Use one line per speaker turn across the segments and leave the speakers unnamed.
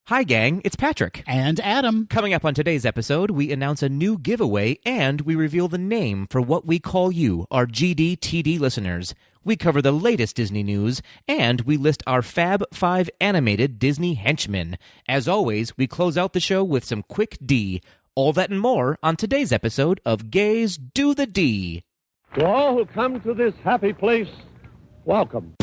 Hi, gang. It's Patrick.
And Adam.
Coming up on today's episode, we announce a new giveaway and we reveal the name for what we call you, our GDTD listeners. We cover the latest Disney news and we list our Fab Five animated Disney henchmen. As always, we close out the show with some quick D. All that and more on today's episode of Gays Do the D.
To all who come to this happy place, welcome.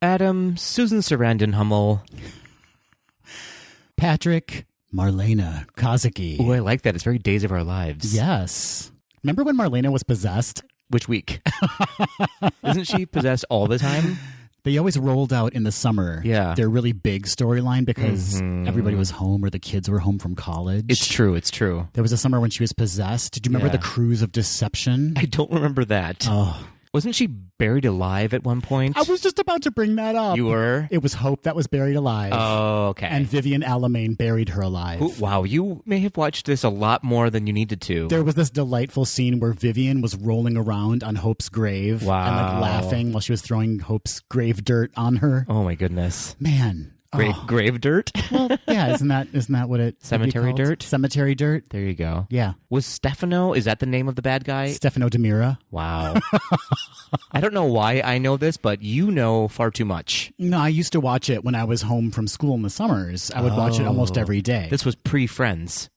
Adam, Susan Sarandon Hummel.
Patrick, Marlena Kozacki.
Oh, I like that. It's very Days of Our Lives.
Yes. Remember when Marlena was possessed?
Which week? Isn't she possessed all the time?
They always rolled out in the summer.
Yeah.
Their really big storyline because everybody was home or the kids were home from college.
It's true. It's true.
There was a summer when she was possessed. Did you remember the Cruise of Deception?
I don't remember that.
Oh.
Wasn't she buried alive at one point?
I was just about to bring that up.
You were?
It was Hope that was buried alive.
Oh, okay.
And Vivian Alamain buried her alive.
Ooh, wow, you may have watched this a lot more than you needed to.
There was this delightful scene where Vivian was rolling around on Hope's grave.
Wow.
And like laughing while she was throwing Hope's grave dirt on her.
Oh my goodness.
Man.
Grave dirt?
Well, yeah, isn't that what it
Cemetery dirt?
Cemetery dirt.
There you go.
Yeah.
Was Stefano, is that the name of the bad guy?
Stefano Demira.
Wow. I don't know why I know this, but you know far too much.
No, I used to watch it when I was home from school in the summers. I would watch it almost every day.
This was pre-Friends.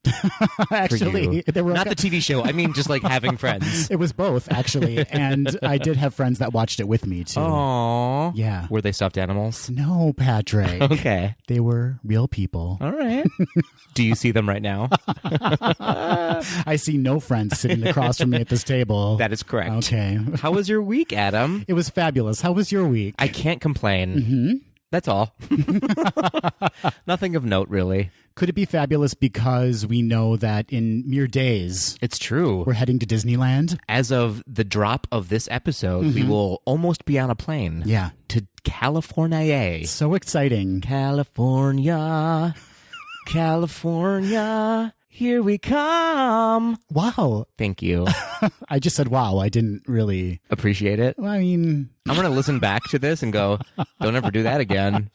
Actually,
they were not the TV show. I mean, just like having friends.
It was both, actually. And I did have friends that watched it with me, too.
Aww.
Yeah.
Were they stuffed animals?
No, Patrick.
Okay.
They were real people.
All right. Do you see them right now?
I see no friends sitting across from me at this table.
That is correct.
Okay.
How was your week, Adam?
It was fabulous. How was your week?
I can't complain.
Mm-hmm.
That's all. Nothing of note, really.
Could it be fabulous because we know that in mere days...
It's true.
We're heading to Disneyland?
As of the drop of this episode, we will almost be on a plane.
Yeah.
To California.
So exciting.
California. California. Here we come.
Wow.
Thank you.
I just said wow. I didn't really...
Appreciate it?
Well, I mean...
I'm going to listen back to this and go, don't ever do that again.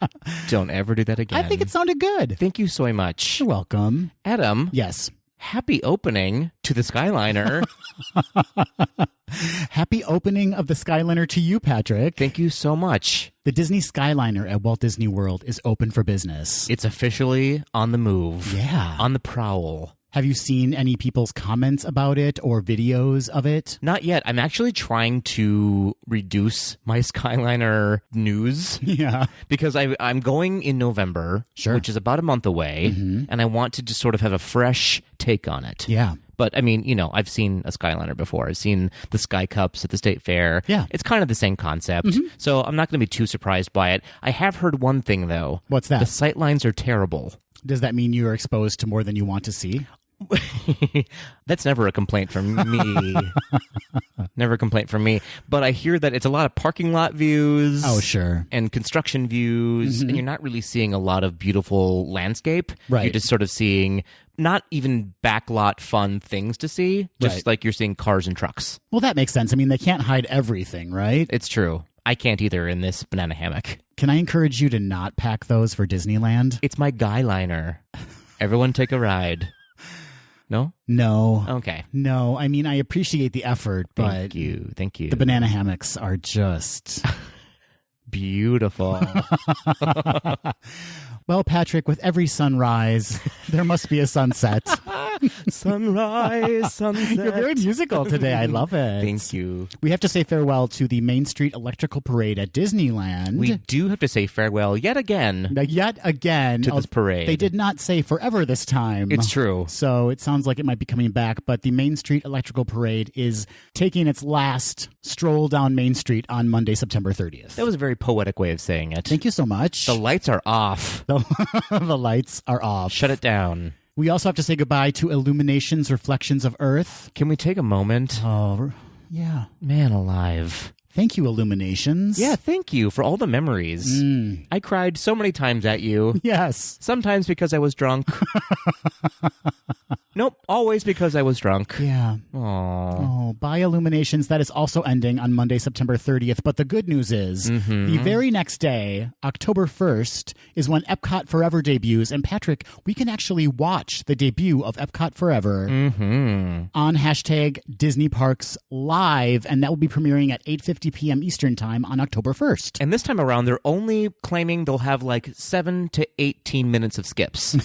Don't ever do that again.
I think it sounded good.
Thank you so much.
You're welcome.
Adam.
Yes.
Happy opening to the Skyliner.
Happy opening of the Skyliner to you, Patrick.
Thank you so much.
The Disney Skyliner at Walt Disney World is open for business.
It's officially on the move.
Yeah.
On the prowl.
Have you seen any people's comments about it or videos of it?
Not yet. I'm actually trying to reduce my Skyliner news.
Yeah.
Because I'm going in November,
sure,
which is about a month away, and I want to just sort of have a fresh take on it.
Yeah.
But, I mean, you know, I've seen a Skyliner before. I've seen the Sky Cups at the State Fair.
Yeah.
It's kind of the same concept. So I'm not going to be too surprised by it. I have heard one thing, though.
What's that?
The sightlines are terrible.
Does that mean you're exposed to more than you want to see?
That's never a complaint from me. Never a complaint from me. But I hear that it's a lot of parking lot views.
Oh, sure.
And construction views. And you're not really seeing a lot of beautiful landscape.
Right.
You're just sort of seeing not even backlot fun things to see. Just like you're seeing cars and trucks.
Well, that makes sense. I mean, they can't hide everything, right?
It's true. I can't either in this banana hammock.
Can I encourage you to not pack those for Disneyland?
It's my Skyliner. Everyone take a ride. No?
No.
Okay.
No. I mean, I appreciate the effort, but...
Thank you. Thank you.
The banana hammocks are just...
beautiful.
Well, Patrick, with every sunrise, there must be a sunset.
Sunrise, sunset.
You're very musical today. I love it.
Thank you.
We have to say farewell to the Main Street Electrical Parade at Disneyland.
We do have to say farewell yet again.
Yet again.
To this parade.
They did not say forever this time.
It's true.
So it sounds like it might be coming back, but the Main Street Electrical Parade is taking its last stroll down Main Street on Monday, September 30th.
That was a very poetic way of saying it.
Thank you so much.
The lights are off.
The lights are off.
Shut it down.
We also have to say goodbye to IllumiNations Reflections of Earth.
Can we take a moment?
Oh, yeah.
Man alive.
Thank you, IllumiNations.
Yeah, thank you for all the memories. I cried so many times at you.
Yes.
Sometimes because I was drunk. Nope, always because I was drunk.
Yeah.
Aww.
Oh, bye, IllumiNations. That is also ending on Monday, September 30th. But the good news is the very next day, October 1st, is when Epcot Forever debuts. And Patrick, we can actually watch the debut of Epcot Forever on hashtag Disney Parks Live. And that will be premiering at 8:50 p.m. Eastern Time on October 1st.
And this time around, they're only claiming they'll have like 7 to 18 minutes of skips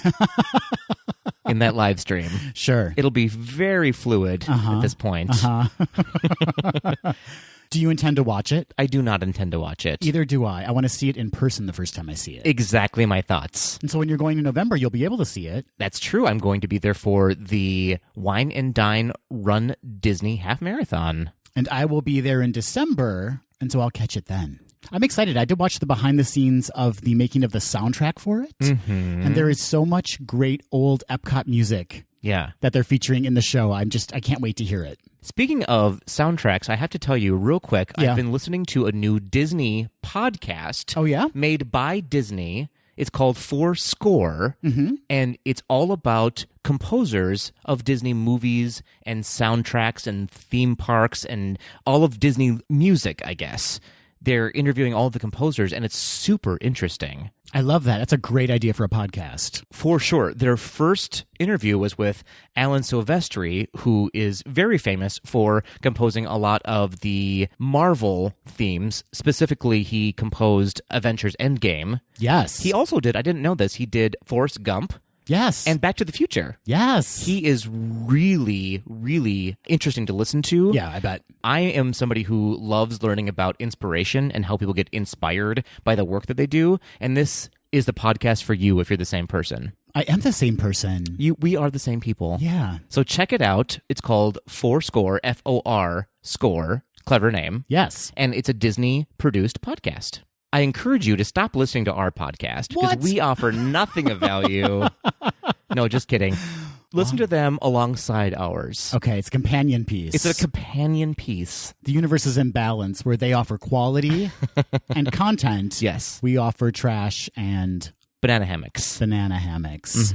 in that live stream.
Sure.
It'll be very fluid at this point.
Do you intend to watch it?
I do not intend to watch it.
Either do I. I want to see it in person the first time I see it.
Exactly my thoughts.
And so when you're going in November, you'll be able to see it.
That's true. I'm going to be there for the Wine and Dine Run Disney Half Marathon.
And I will be there in December, and so I'll catch it then. I'm excited. I did watch the behind the scenes of the making of the soundtrack for it. And there is so much great old Epcot music that they're featuring in the show. I can't wait to hear it.
Speaking of soundtracks, I have to tell you real quick,
Yeah.
I've been listening to a new Disney podcast.
Oh, yeah?
Made by Disney. It's called Fourscore, and it's all about composers of Disney movies and soundtracks and theme parks and all of Disney music, I guess. They're interviewing all of the composers, and it's super interesting.
I love that. That's a great idea for a podcast.
For sure. Their first interview was with Alan Silvestri, who is very famous for composing a lot of the Marvel themes. Specifically, he composed Avengers Endgame.
Yes.
He also did, I didn't know this, he did Forrest Gump.
Yes.
And Back to the Future.
Yes.
He is really, really interesting to listen to.
Yeah, I bet.
I am somebody who loves learning about inspiration and how people get inspired by the work that they do. And this is the podcast for you if you're the same person.
I am the same person.
We are the same people.
Yeah.
So check it out. It's called Fourscore, F-O-R, Score. Clever name.
Yes.
And it's a Disney-produced podcast. I encourage you to stop listening to our podcast because we offer nothing of value. No, just kidding. Listen to them alongside ours.
Okay, it's a companion piece.
It's a companion piece.
The universe is in balance where they offer quality and content.
Yes.
We offer trash and
Banana hammocks.
banana hammocks.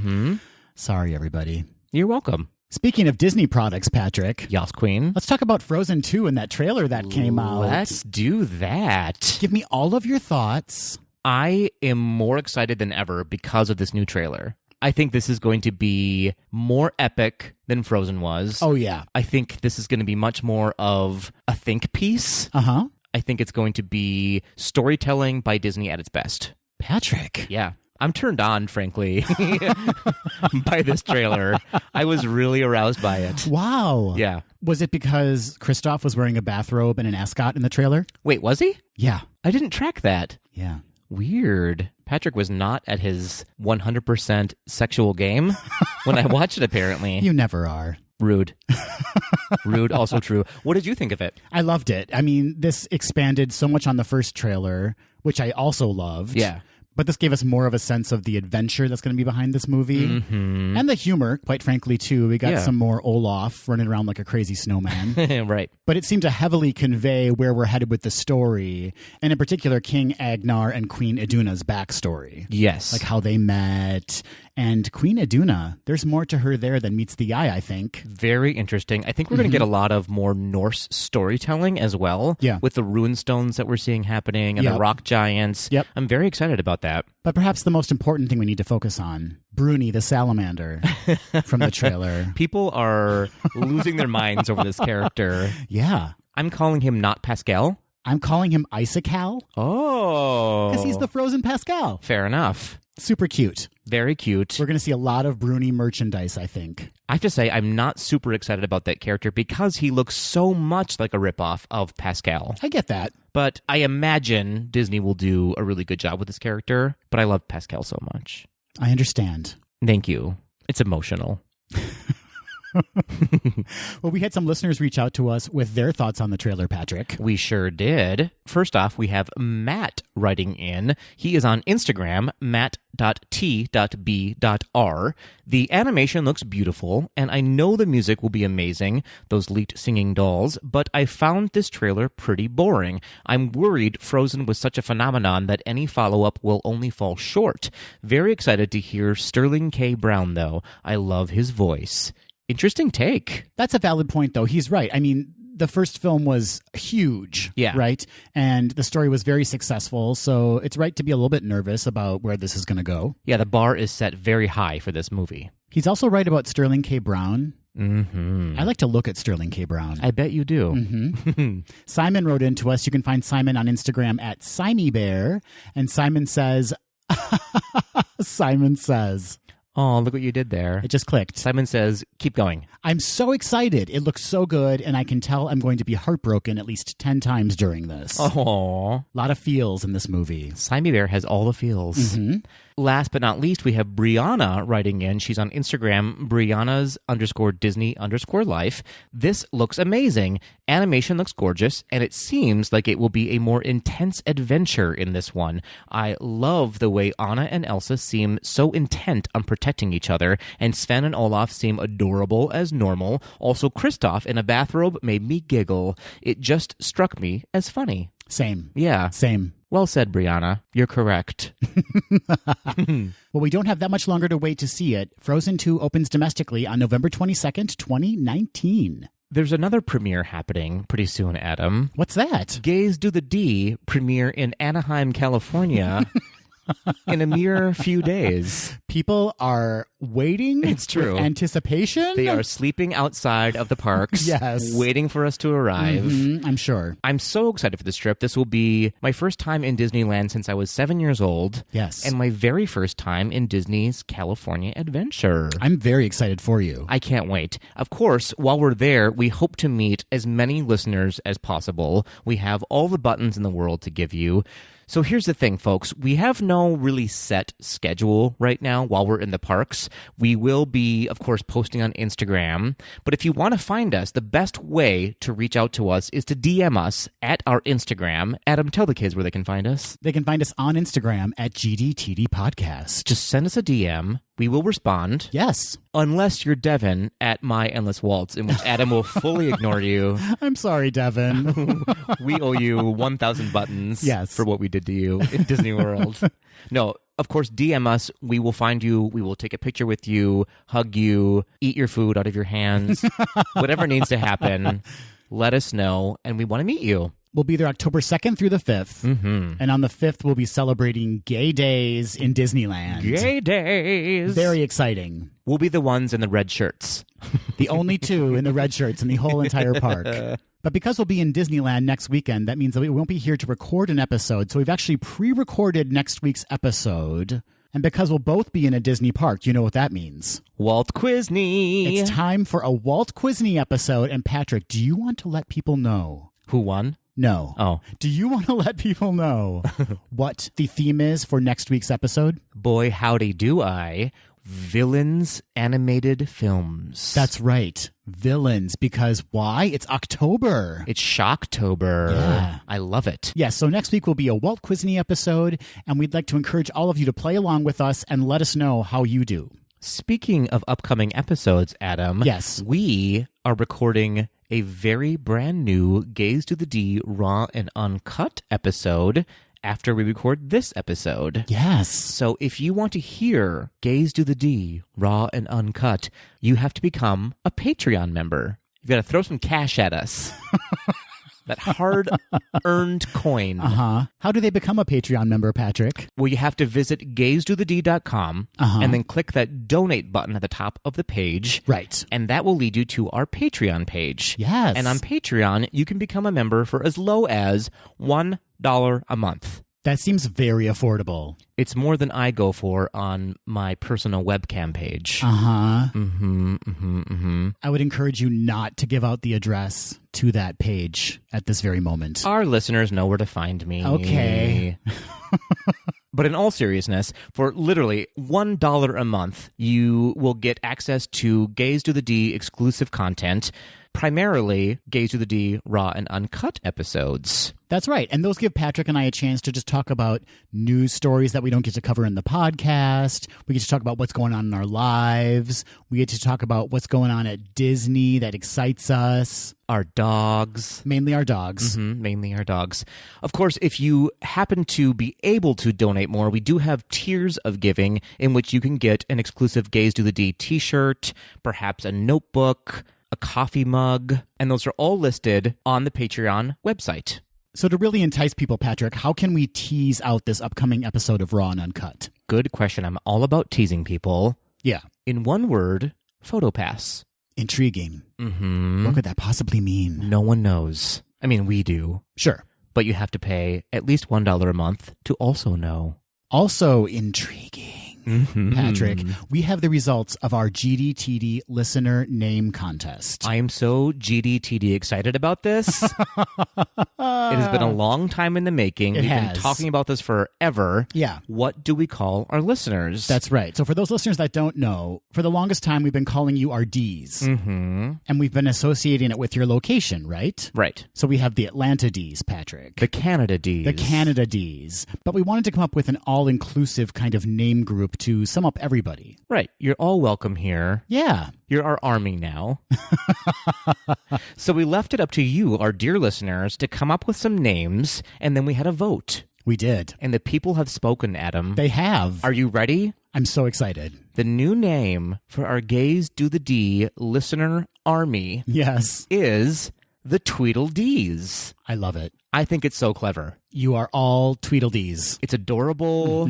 Sorry, everybody.
You're welcome.
Speaking of Disney products, Patrick,
Yas Queen.
let's talk about Frozen 2 and that trailer that came out.
Let's do that.
Give me all of your thoughts.
I am more excited than ever because of this new trailer. I think this is going to be more epic than Frozen was.
Oh, yeah.
I think this is going to be much more of a think piece.
Uh-huh.
I think it's going to be storytelling by Disney at its best.
Patrick.
Yeah. I'm turned on, frankly, by this trailer. I was really aroused by it.
Wow.
Yeah.
Was it because Kristoff was wearing a bathrobe and an ascot in the trailer?
Wait, was he?
Yeah.
I didn't track that.
Yeah.
Weird. Patrick was not at his 100% sexual game when I watched it, apparently.
You never are.
Rude. Rude, also true. What did you think of it?
I loved it. I mean, this expanded so much on the first trailer, which I also loved.
Yeah.
But this gave us more of a sense of the adventure that's going to be behind this movie. And the humor, quite frankly, too. We got some more Olaf running around like a crazy snowman.
Right.
But it seemed to heavily convey where we're headed with the story, and in particular, King Agnar and Queen Iduna's backstory.
Yes.
Like how they met. And Queen Iduna, there's more to her there than meets the eye, I think.
Very interesting. I think we're going to get a lot of more Norse storytelling as well.
Yeah. With
the rune stones that we're seeing happening and the rock giants.
Yep.
I'm very excited about that.
But perhaps the most important thing we need to focus on, Bruni the salamander from the trailer.
People are losing their minds over this character.
Yeah.
I'm calling him not Pascal.
I'm calling him Icical.
Oh.
Because he's the frozen Pascal.
Fair enough.
Super cute.
Very cute.
We're going to see a lot of Bruni merchandise, I think.
I have to say, I'm not super excited about that character because he looks so much like a ripoff of Pascal.
I get that.
But I imagine Disney will do a really good job with this character. But I love Pascal so much.
I understand.
Thank you. It's emotional.
Well, we had some listeners reach out to us with their thoughts on the trailer, Patrick.
We sure did. First off, we have Matt writing in. He is on Instagram, matt.t.b.r. The animation looks beautiful, and I know the music will be amazing, those leaked singing dolls, but I found this trailer pretty boring. I'm worried Frozen was such a phenomenon that any follow-up will only fall short. Very excited to hear Sterling K. Brown, though. I love his voice. Interesting take.
That's a valid point, though. He's right. I mean, the first film was huge, right? And the story was very successful, so it's right to be a little bit nervous about where this is going to go.
Yeah, the bar is set very high for this movie.
He's also right about Sterling K. Brown.
Mm-hmm.
I like to look at Sterling K. Brown.
I bet you do.
Mm-hmm. Simon wrote into us. You can find Simon on Instagram at SimeyBear. And Simon says,
Oh, look what you did there.
It just clicked.
Simon says, keep going.
I'm so excited. It looks so good, and I can tell I'm going to be heartbroken at least 10 times during this.
Oh,
a lot of feels in this movie.
Simey Bear has all the feels.
Mm-hmm.
Last but not least, we have Brianna writing in. She's on Instagram, Brianna's_Disney_life. This looks amazing. Animation looks gorgeous, and it seems like it will be a more intense adventure in this one. I love the way Anna and Elsa seem so intent on protecting each other, and Sven and Olaf seem adorable as normal. Also, Kristoff in a bathrobe made me giggle. It just struck me as funny.
Same.
Yeah.
Same.
Well said, Brianna. You're correct.
Well, we don't have that much longer to wait to see it. Frozen 2 opens domestically on November 22nd, 2019.
There's another premiere happening pretty soon, Adam.
What's that?
Gays Do the D premiere in Anaheim, California in a mere few days.
People are waiting.
It's true.
With anticipation.
They are sleeping outside of the parks.
Yes.
Waiting for us to arrive.
Mm-hmm, I'm sure.
I'm so excited for this trip. This will be my first time in Disneyland since I was 7 years old.
Yes.
And my very first time in Disney's California Adventure.
I'm very excited for you.
I can't wait. Of course, while we're there, we hope to meet as many listeners as possible. We have all the buttons in the world to give you. So here's the thing, folks. We have no really set schedule right now while we're in the parks. We will be, of course, posting on Instagram. But if you want to find us, the best way to reach out to us is to DM us at our Instagram. Adam, tell the kids where they can find us.
They can find us on Instagram at GDTD Podcast.
Just send us a DM. We will respond.
Yes.
Unless you're Devin at My Endless Waltz, in which Adam will fully ignore you.
I'm sorry, Devin.
We owe you 1,000 buttons for what we did to you in Disney World. No, of course, DM us. We will find you. We will take a picture with you, hug you, eat your food out of your hands. Whatever needs to happen, let us know, and we want to meet you.
We'll be there October 2nd through the 5th.
Mm-hmm.
And on the 5th, we'll be celebrating Gay Days in Disneyland.
Gay Days!
Very exciting.
We'll be the ones in the red shirts.
The only two in the red shirts in the whole entire park. But because we'll be in Disneyland next weekend, that means that we won't be here to record an episode. So we've actually pre-recorded next week's episode. And because we'll both be in a Disney park, you know what that means.
Walt Quisney!
It's time for a Walt Quisney episode. And Patrick, do you want to let people know?
Who won?
No.
Oh.
Do you want to let people know what the theme is for next week's episode?
Boy, howdy do I. Villains animated films.
That's right. Villains. Because why? It's October.
It's Shocktober.
Yeah.
I love it.
Yes, so next week will be a Walt Quisney episode, and we'd like to encourage all of you to play along with us and let us know how you do.
Speaking of upcoming episodes, Adam.
Yes.
We are recording a very brand new Gaze to the D Raw and Uncut episode after we record this episode.
Yes.
So if you want to hear Gaze to the D Raw and Uncut, you have to become a Patreon member. You've got to throw some cash at us. That hard-earned coin.
How do they become a Patreon member, Patrick?
Well, you have to visit gazetothed.com and then click that donate button at the top of the page.
Right.
And that will lead you to our Patreon page.
Yes.
And on Patreon, you can become a member for as low as $1 a month.
That seems very affordable.
It's more than I go for on my personal webcam page.
I would encourage you not to give out the address to that page at this very moment.
Our listeners know where to find me.
Okay.
But in all seriousness, for literally $1 a month, you will get access to Gaze to the D exclusive content, primarily Gaze to the D raw and uncut episodes.
That's right. And those give Patrick and I a chance to just talk about news stories that we don't get to cover in the podcast. We get to talk about what's going on in our lives. We get to talk about what's going on at Disney that excites us.
Our dogs.
Mainly our dogs.
Mainly our dogs. Of course, if you happen to be able to donate more, we do have tiers of giving in which you can get an exclusive Gaze to the D t-shirt, perhaps a notebook, a coffee mug, and those are all listed on the Patreon website.
So to really entice people, Patrick, how can we tease out this upcoming episode of Raw and Uncut?
Good question. I'm all about teasing people.
Yeah.
In one word, PhotoPass.
Intriguing. What could that possibly mean?
No one knows. I mean, we do.
Sure.
But you have to pay at least $1 a month to also know.
Also intriguing. Patrick, we have the results of our GDTD listener name contest.
I am so GDTD excited about this. It has been a long time in the making. We've been talking about this forever.
Yeah.
What do we call our listeners?
That's right. So for those listeners that don't know, for the longest time, we've been calling you our Ds. And we've been associating it with your location, right?
Right.
So we have the Atlanta Ds, Patrick.
The Canada Ds.
The Canada Ds. But we wanted to come up with an all-inclusive kind of name group to sum up everybody.
Right. You're all welcome here.
Yeah.
You're our army now. So we left it up to you, our dear listeners, to come up with some names, and then we had a vote.
We did.
And the people have spoken, Adam.
They have.
Are you ready?
I'm so excited.
The new name for our Gaze Do the D listener army is the Tweedledees.
I love it.
I think it's so clever.
You are all Tweedledees.
It's adorable.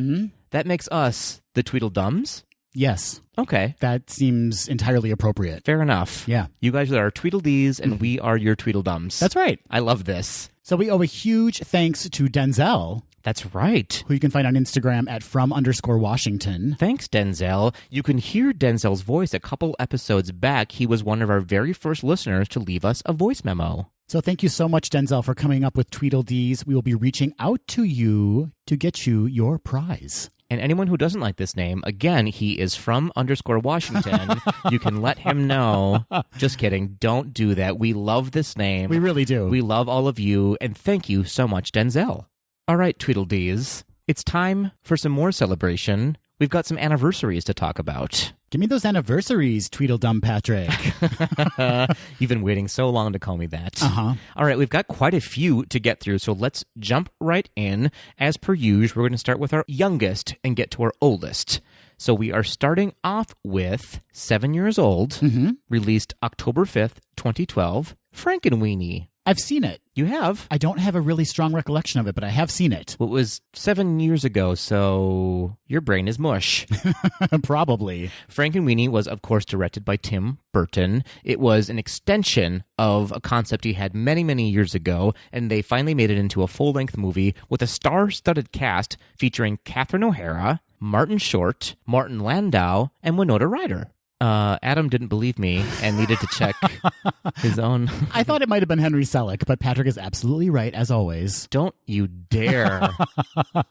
That makes us the Tweedledums?
Yes.
Okay.
That seems entirely appropriate.
Fair enough.
Yeah.
You guys are our Tweedledees, and we are your Tweedledums.
That's right.
I love this.
So we owe a huge thanks to Denzel.
That's right.
Who you can find on Instagram at @from_Washington.
Thanks, Denzel. You can hear Denzel's voice a couple episodes back. He was one of our very first listeners to leave us a voice memo.
So thank you so much, Denzel, for coming up with Tweedledees. We will be reaching out to you to get you your prize.
And anyone who doesn't like this name, again, he is from _Washington. You can let him know. Just kidding. Don't do that. We love this name.
We really do.
We love all of you. And thank you so much, Denzel. All right, Tweedledees. It's time for some more celebration. We've got some anniversaries to talk about.
Give me those anniversaries, Tweedledum Patrick.
You've been waiting so long to call me that.
Uh-huh.
All right, we've got quite a few to get through, so let's jump right in. As per usual, we're going to start with our youngest and get to our oldest. So we are starting off with 7 years old, released October 5th, 2012, Frankenweenie.
I've seen it.
You have?
I don't have a really strong recollection of it, but I have seen it.
Well, it was 7 years ago, so your brain is mush.
Probably.
Frankenweenie was, of course, directed by Tim Burton. It was an extension of a concept he had many, many years ago, and they finally made it into a full-length movie with a star-studded cast featuring Catherine O'Hara, Martin Short, Martin Landau, and Winona Ryder. Adam didn't believe me and needed to check his own.
I thought it might have been Henry Selick, but Patrick is absolutely right, as always.
Don't you dare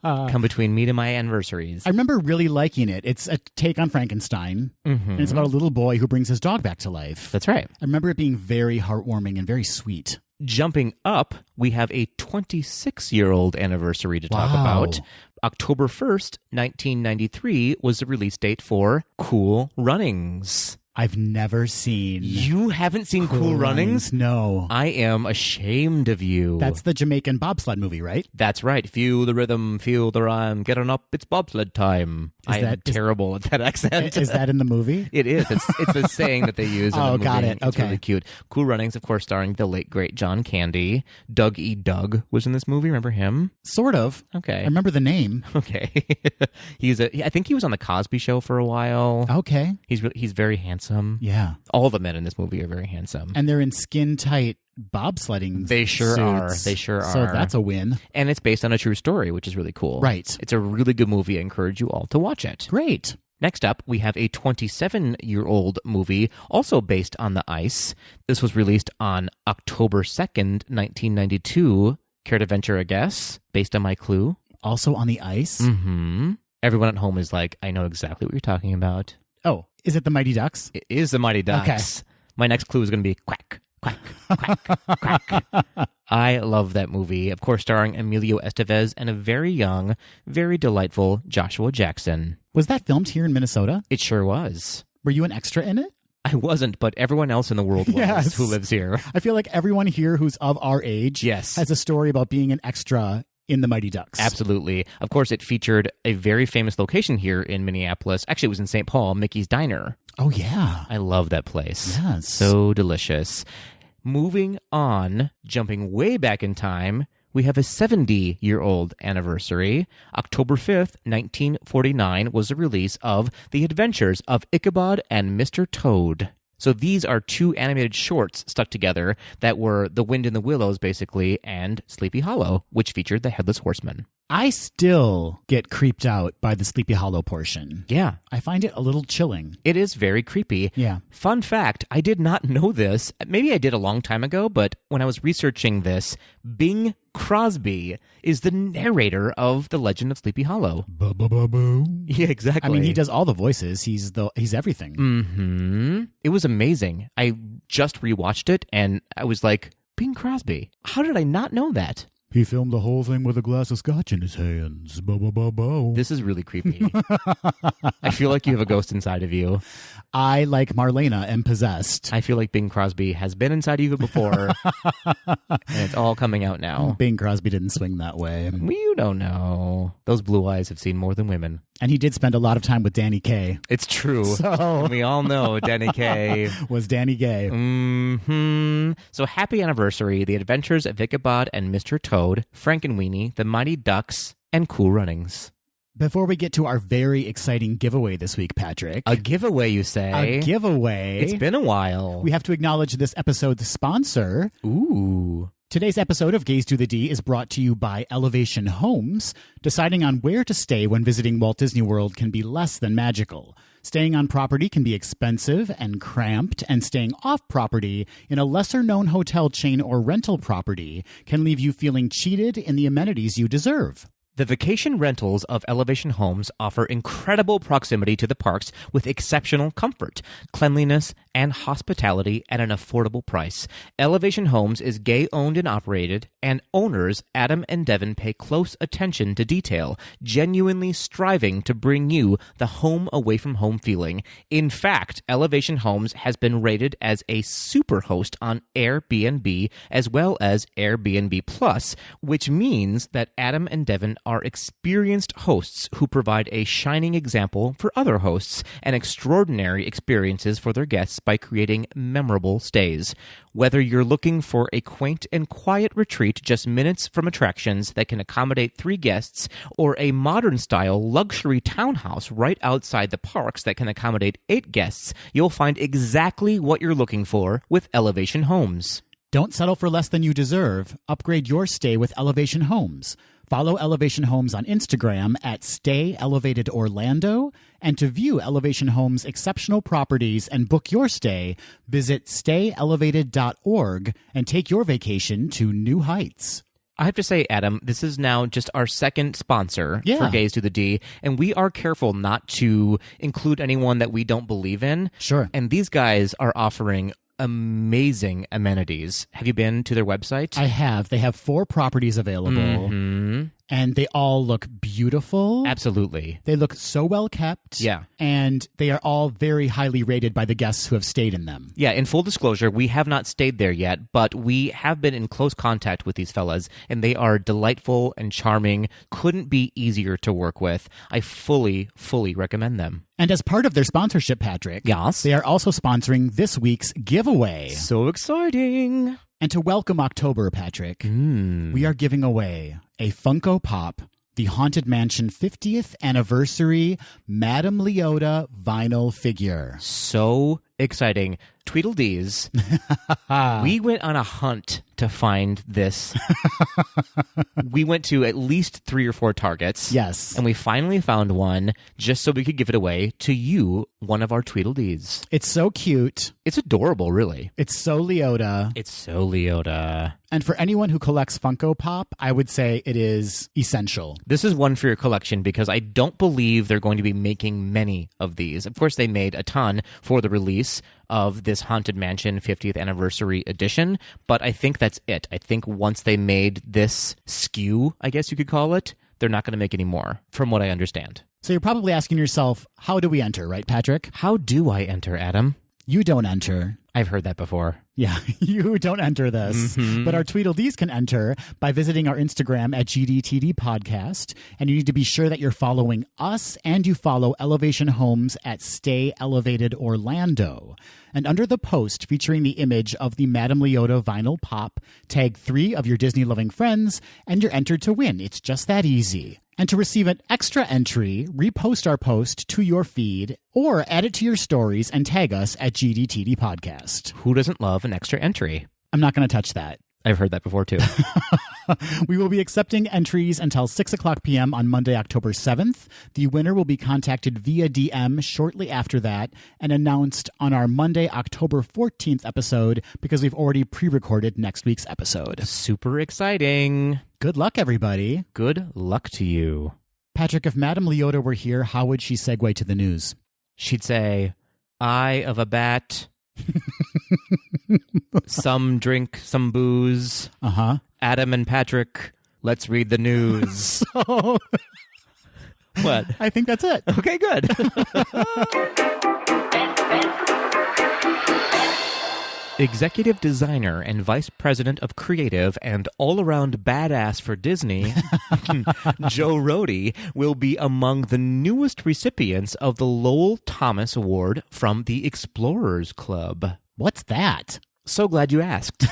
come between me to my anniversaries.
I remember really liking it. It's a take on Frankenstein, and it's about a little boy who brings his dog back to life.
That's right.
I remember it being very heartwarming and very sweet.
Jumping up, we have a 26-year-old anniversary to talk about. October 1st, 1993 was the release date for Cool Runnings.
I've never seen.
You haven't seen Cool Runnings?
No.
I am ashamed of you.
That's the Jamaican bobsled movie, right?
That's right. Feel the rhythm, feel the rhyme, get on up, it's bobsled time. I am terrible at that accent.
Is that in the movie?
It is. It's a saying that they use in the movie.
Got it.
It's
okay.
really cute. Cool Runnings, of course, starring the late, great John Candy. Doug E. Doug was in this movie. Remember him?
Sort of.
Okay.
I remember the name.
Okay. I think he was on the Cosby Show for a while.
Okay.
He's very handsome.
Yeah.
All the men in this movie are very handsome.
And they're in skin-tight bobsledding
They sure
suits.
are. They sure are.
So that's a win.
And it's based on a true story, which is really cool.
Right.
It's a really good movie. I encourage you all to watch it.
Great.
Next up, we have a 27-year-old movie, also based on the ice. This was released on October 2nd, 1992. Care to venture a guess, based on my clue?
Also on the ice?
Mm-hmm. Everyone at home is like, I know exactly what you're talking about.
Oh, is it the Mighty Ducks?
It is the Mighty Ducks.
Okay.
My next clue is going to be quack, quack, quack, quack. I love that movie. Of course, starring Emilio Estevez and a very young, very delightful Joshua Jackson.
Was that filmed here in Minnesota?
It sure was.
Were you an extra in it?
I wasn't, but everyone else in the world was
Yes.
who lives here.
I feel like everyone here who's of our age
Yes.
has a story about being an extra in the Mighty Ducks.
Absolutely. Of course, it featured a very famous location here in Minneapolis. Actually, it was in St. Paul, Mickey's Diner.
Oh, yeah.
I love that place.
Yes.
So delicious. Moving on, jumping way back in time, we have a 70-year-old anniversary. October 5th, 1949 was the release of The Adventures of Ichabod and Mr. Toad. So these are two animated shorts stuck together that were The Wind in the Willows, basically, and Sleepy Hollow, which featured the Headless Horseman.
I still get creeped out by the Sleepy Hollow portion.
Yeah.
I find it a little chilling.
It is very creepy.
Yeah.
Fun fact, I did not know this. Maybe I did a long time ago, but when I was researching this, Bing Crosby is the narrator of The Legend of Sleepy Hollow.
Boo.
Yeah, exactly.
I mean, he does all the voices. He's everything.
Mm-hmm. It was amazing. I just rewatched it, and I was like, Bing Crosby. How did I not know that?
He filmed the whole thing with a glass of scotch in his hands. Bo.
This is really creepy. I feel like you have a ghost inside of you.
I, like Marlena, am possessed.
I feel like Bing Crosby has been inside of you before, and it's all coming out now.
Bing Crosby didn't swing that way.
You don't know. Those blue eyes have seen more than women.
And he did spend a lot of time with Danny Kaye.
It's true.
So
we all know Danny Kaye.
was Danny Kaye.
Mm-hmm. So happy anniversary, The Adventures of Ichabod and Mr. Toad, Frankenweenie, The Mighty Ducks, and Cool Runnings.
Before we get to our very exciting giveaway this week, Patrick.
A giveaway, you say?
A giveaway.
It's been a while.
We have to acknowledge this episode's sponsor.
Ooh.
Today's episode of Gaze to the D is brought to you by Elevation Homes. Deciding on where to stay when visiting Walt Disney World can be less than magical. Staying on property can be expensive and cramped, and staying off property in a lesser-known hotel chain or rental property can leave you feeling cheated in the amenities you deserve.
The vacation rentals of Elevation Homes offer incredible proximity to the parks with exceptional comfort, cleanliness, and hospitality at an affordable price. Elevation Homes is gay-owned and operated, and owners Adam and Devin pay close attention to detail, genuinely striving to bring you the home-away-from-home feeling. In fact, Elevation Homes has been rated as a superhost on Airbnb as well as Airbnb Plus, which means that Adam and Devin are experienced hosts who provide a shining example for other hosts and extraordinary experiences for their guests by creating memorable stays. Whether you're looking for a quaint and quiet retreat just minutes from attractions that can accommodate 3 guests, or a modern-style luxury townhouse right outside the parks that can accommodate 8 guests, you'll find exactly what you're looking for with Elevation Homes.
Don't settle for less than you deserve. Upgrade your stay with Elevation Homes. Follow Elevation Homes on Instagram at Stay Elevated Orlando. And to view Elevation Homes' exceptional properties and book your stay, visit stayelevated.org and take your vacation to new heights.
I have to say, Adam, this is now just our second sponsor for Gaze to the D, and we are careful not to include anyone that we don't believe in.
Sure.
And these guys are offering amazing amenities. Have you been to their website?
I have. They have 4 properties available.
Mm-hmm.
And they all look beautiful.
Absolutely.
They look so well kept.
Yeah.
And they are all very highly rated by the guests who have stayed in them.
Yeah, in full disclosure, we have not stayed there yet, but we have been in close contact with these fellas, and they are delightful and charming. Couldn't be easier to work with. I fully recommend them.
And as part of their sponsorship, Patrick,
yes,
they are also sponsoring this week's giveaway.
So exciting.
And to welcome October, Patrick, we are giving away a Funko Pop, the Haunted Mansion 50th Anniversary Madame Leota vinyl figure.
So exciting. Tweedledees. We went on a hunt to find this. We went to at least 3 or 4 Targets.
Yes.
And we finally found one just so we could give it away to you, one of our Tweedledees.
It's so cute.
It's adorable, really.
It's so Leota.
It's so Leota.
And for anyone who collects Funko Pop, I would say it is essential.
This is one for your collection because I don't believe they're going to be making many of these. Of course, they made a ton for the release of this Haunted Mansion 50th Anniversary Edition, but I think that's it. I think once they made this SKU, I guess you could call it, they're not going to make any more, from what I understand.
So you're probably asking yourself, how do we enter, right, Patrick?
How do I enter, Adam?
You don't enter.
I've heard that before.
Yeah, you don't enter this. But our Tweedledees can enter by visiting our Instagram at GDTD Podcast. And you need to be sure that you're following us and you follow Elevation Homes at Stay Elevated Orlando. And under the post featuring the image of the Madame Leota vinyl pop, tag 3 of your Disney-loving friends and you're entered to win. It's just that easy. And to receive an extra entry, repost our post to your feed or add it to your stories and tag us at GDTD Podcast.
Who doesn't love an extra entry?
I'm not going to touch that.
I've heard that before, too.
We will be accepting entries until 6 o'clock p.m. on Monday, October 7th. The winner will be contacted via DM shortly after that and announced on our Monday, October 14th episode because we've already pre-recorded next week's episode.
Super exciting.
Good luck, everybody.
Good luck to you.
Patrick, if Madame Leota were here, how would she segue to the news?
She'd say, eye of a bat. Some drink, some booze. Adam and Patrick, let's read the news.
So,
what?
I think that's it.
Okay, good. Executive designer and vice president of creative and all-around badass for Disney, Joe Rohde, will be among the newest recipients of the Lowell Thomas Award from the Explorers Club.
What's that?
So glad you asked.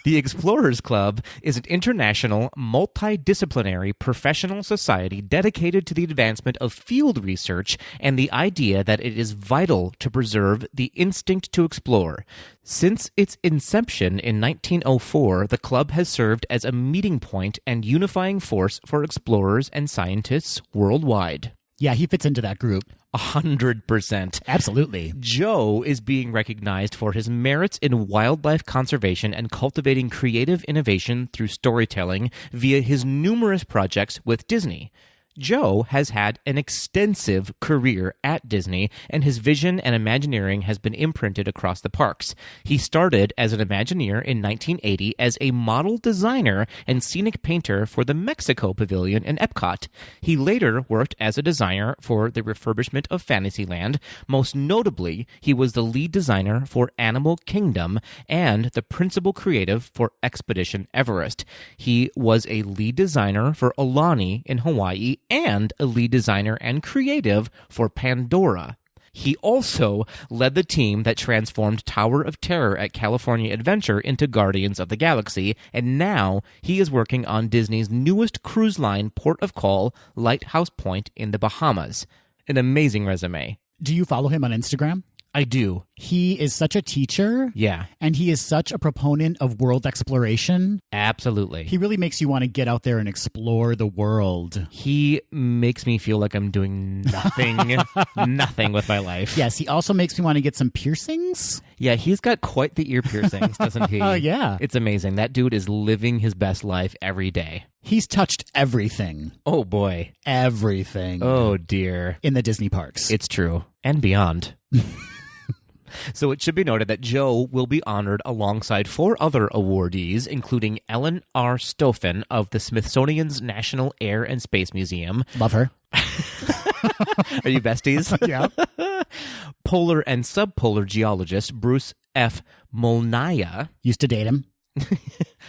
The Explorers Club is an international, multidisciplinary professional society dedicated to the advancement of field research and the idea that it is vital to preserve the instinct to explore. Since its inception in 1904, the club has served as a meeting point and unifying force for explorers and scientists worldwide.
Yeah, he fits into that group.
100%.
Absolutely.
Joe is being recognized for his merits in wildlife conservation and cultivating creative innovation through storytelling via his numerous projects with Disney. Joe has had an extensive career at Disney, and his vision and Imagineering has been imprinted across the parks. He started as an Imagineer in 1980 as a model designer and scenic painter for the Mexico Pavilion in Epcot. He later worked as a designer for the refurbishment of Fantasyland. Most notably, he was the lead designer for Animal Kingdom and the principal creative for Expedition Everest. He was a lead designer for Aulani in Hawaii and a lead designer and creative for Pandora. He also led the team that transformed Tower of Terror at California Adventure into Guardians of the Galaxy, and now he is working on Disney's newest cruise line port of call, Lighthouse Point in the Bahamas. An amazing resume.
Do you follow him on Instagram?
I do.
He is such a teacher.
Yeah.
And he is such a proponent of world exploration.
Absolutely.
He really makes you want to get out there and explore the world.
He makes me feel like I'm doing nothing with my life.
Yes, he also makes me want to get some piercings.
Yeah, he's got quite the ear piercings, doesn't he?
Oh, yeah.
It's amazing. That dude is living his best life every day.
He's touched everything.
Oh, boy.
Everything.
Oh, dear.
In the Disney parks.
It's true. And beyond. So it should be noted that Joe will be honored alongside 4 other awardees, including Ellen R. Stoffen of the Smithsonian's National Air and Space Museum.
Love her.
Are you besties?
Yeah.
Polar and subpolar geologist Bruce F. Molnaya.
Used to date him.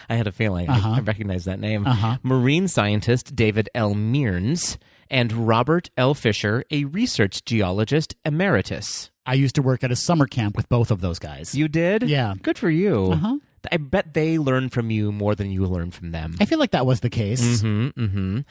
I had a feeling. I recognize that name.
Uh-huh.
Marine scientist David L. Mearns and Robert L. Fisher, a research geologist emeritus.
I used to work at a summer camp with both of those guys.
You did?
Yeah.
Good for you.
Uh-huh.
I bet they learned from you more than you learned from them.
I feel like that was the case.
The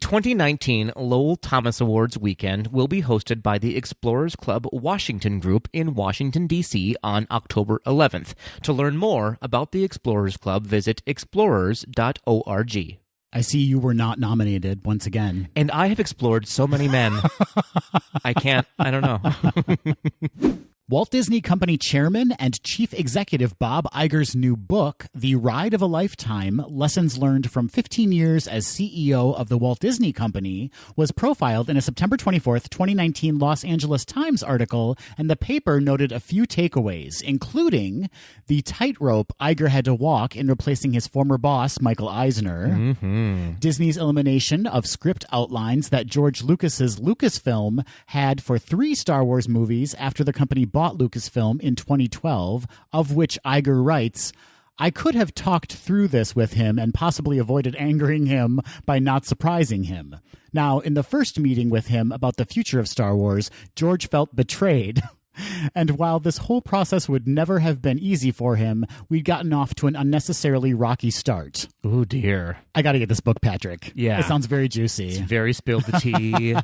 2019 Lowell Thomas Awards weekend will be hosted by the Explorers Club Washington Group in Washington, D.C. on October 11th. To learn more about the Explorers Club, visit explorers.org.
I see you were not nominated once again.
And I have explored so many men. I don't know.
Walt Disney Company Chairman and Chief Executive Bob Iger's new book, The Ride of a Lifetime, Lessons Learned from 15 Years as CEO of the Walt Disney Company, was profiled in a September 24th, 2019 Los Angeles Times article, and the paper noted a few takeaways, including the tightrope Iger had to walk in replacing his former boss, Michael Eisner, Disney's elimination of script outlines that George Lucas's Lucasfilm had for 3 Star Wars movies after the company bought Lucasfilm in 2012, of which Iger writes, I could have talked through this with him and possibly avoided angering him by not surprising him. Now, in the first meeting with him about the future of Star Wars, George felt betrayed. And while this whole process would never have been easy for him, we'd gotten off to an unnecessarily rocky start.
Oh, dear.
I got to get this book, Patrick.
Yeah.
It sounds very juicy.
It's very spilled the tea.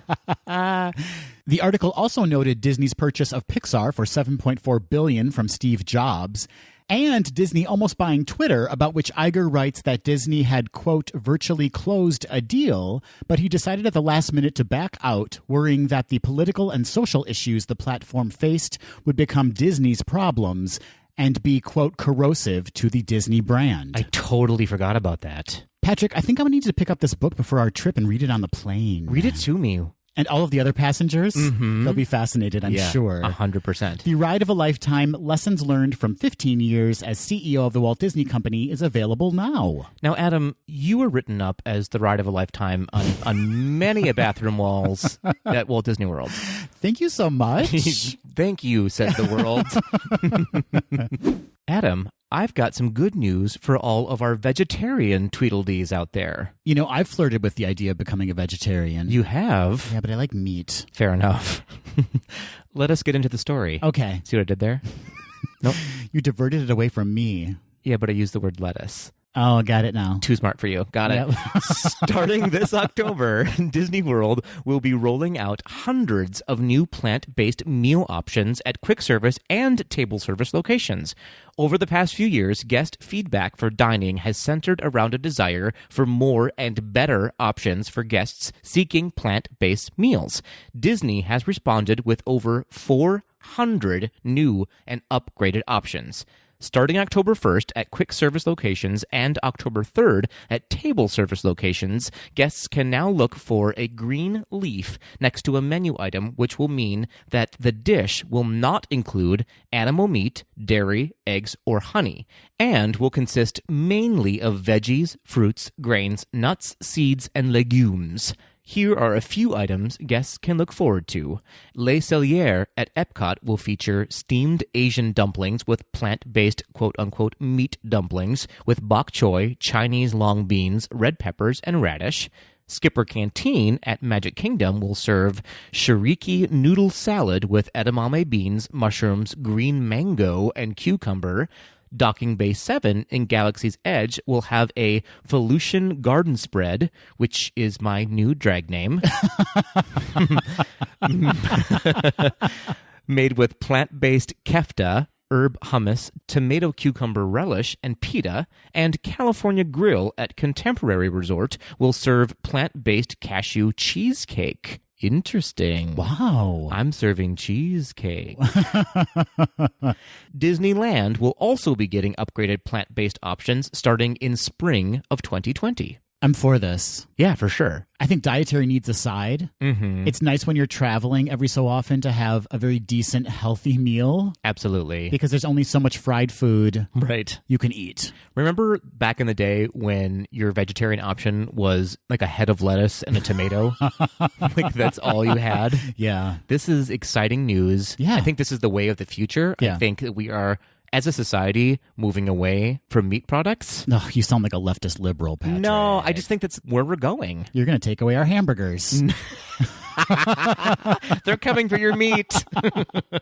The article also noted Disney's purchase of Pixar for $7.4 billion from Steve Jobs, and Disney almost buying Twitter, about which Iger writes that Disney had, quote, virtually closed a deal, but he decided at the last minute to back out, worrying that the political and social issues the platform faced would become Disney's problems and be, quote, corrosive to the Disney brand.
I totally forgot about that.
Patrick, I think I'm going to need to pick up this book before our trip and read it on the plane.
Read it to me.
And all of the other passengers, they'll be fascinated, I'm sure.
100%.
The Ride of a Lifetime, Lessons Learned from 15 Years as CEO of the Walt Disney Company is available now.
Now, Adam, you were written up as the Ride of a Lifetime on many a bathroom walls at Walt Disney World.
Thank you so much.
Thank you, said the world. Adam, I've got some good news for all of our vegetarian Tweedledees out there.
You know, I've flirted with the idea of becoming a vegetarian.
You have?
Yeah, but I like meat.
Fair enough. Let us get into the story.
Okay.
See what I did there? Nope.
You diverted it away from me.
Yeah, but I used the word lettuce.
Oh, got it now.
Too smart for you. Got it.
Yep.
Starting this October, Disney World will be rolling out hundreds of new plant-based meal options at quick service and table service locations. Over the past few years, guest feedback for dining has centered around a desire for more and better options for guests seeking plant-based meals. Disney has responded with over 400 new and upgraded options. Starting October 1st at quick service locations and October 3rd at table service locations, guests can now look for a green leaf next to a menu item, which will mean that the dish will not include animal meat, dairy, eggs, or honey, and will consist mainly of veggies, fruits, grains, nuts, seeds, and legumes. Here are a few items guests can look forward to. Les Celliers at Epcot will feature steamed Asian dumplings with plant-based quote-unquote meat dumplings with bok choy, Chinese long beans, red peppers, and radish. Skipper Canteen at Magic Kingdom will serve shiriki noodle salad with edamame beans, mushrooms, green mango, and cucumber. Docking Bay 7 in Galaxy's Edge will have a Felucian garden spread, which is my new drag name, made with plant-based kefta, herb hummus, tomato cucumber relish, and pita, and California Grill at Contemporary Resort will serve plant-based cashew cheesecake. Interesting.
Wow.
I'm serving cheesecake. Disneyland will also be getting upgraded plant-based options starting in spring of 2020.
I'm for this.
Yeah, for sure.
I think dietary needs aside, it's nice when you're traveling every so often to have a very decent, healthy meal.
Absolutely.
Because there's only so much fried food you can eat.
Remember back in the day when your vegetarian option was like a head of lettuce and a tomato? Like that's all you had?
Yeah.
This is exciting news.
Yeah.
I think this is the way of the future.
Yeah.
I think that we are, as a society, moving away from meat products.
No, you sound like a leftist liberal, Patrick.
No, I just think that's where we're going.
You're going to take away our hamburgers.
They're coming for your meat.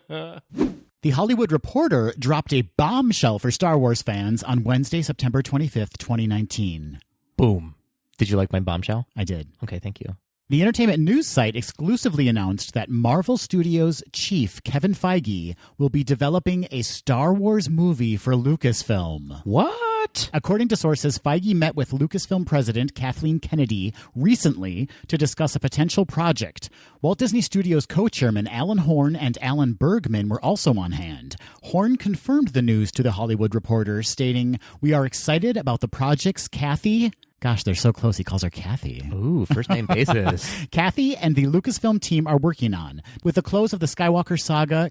The Hollywood Reporter dropped a bombshell for Star Wars fans on Wednesday, September 25th, 2019.
Boom. Did you like my bombshell?
I did.
Okay, thank you.
The entertainment news site exclusively announced that Marvel Studios chief Kevin Feige will be developing a Star Wars movie for Lucasfilm.
What? not.
According to sources, Feige met with Lucasfilm president Kathleen Kennedy recently to discuss a potential project. Walt Disney Studios co-chairman Alan Horn and Alan Bergman were also on hand. Horn confirmed the news to The Hollywood Reporter, stating, "We are excited about the projects Kathy..." Gosh, they're so close. He calls her Kathy.
Ooh, first name basis.
Kathy and the Lucasfilm team are working on. With the close of the Skywalker saga,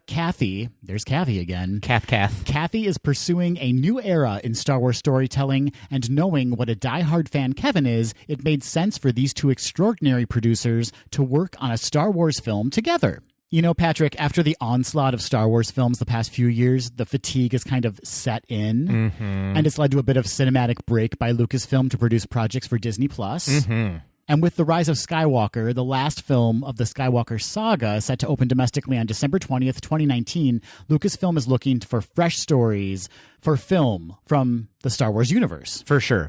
there's Kathy again. Kathy is pursuing a new era in Star Wars storytelling, and knowing what a diehard fan Kevin is, it made sense for these two extraordinary producers to work on a Star Wars film together. You know, Patrick, after the onslaught of Star Wars films the past few years, the fatigue has kind of set in, and it's led to a bit of cinematic break by Lucasfilm to produce projects for Disney+. And with the rise of Skywalker, the last film of the Skywalker saga set to open domestically on December 20th, 2019, Lucasfilm is looking for fresh stories for film from the Star Wars universe.
For sure.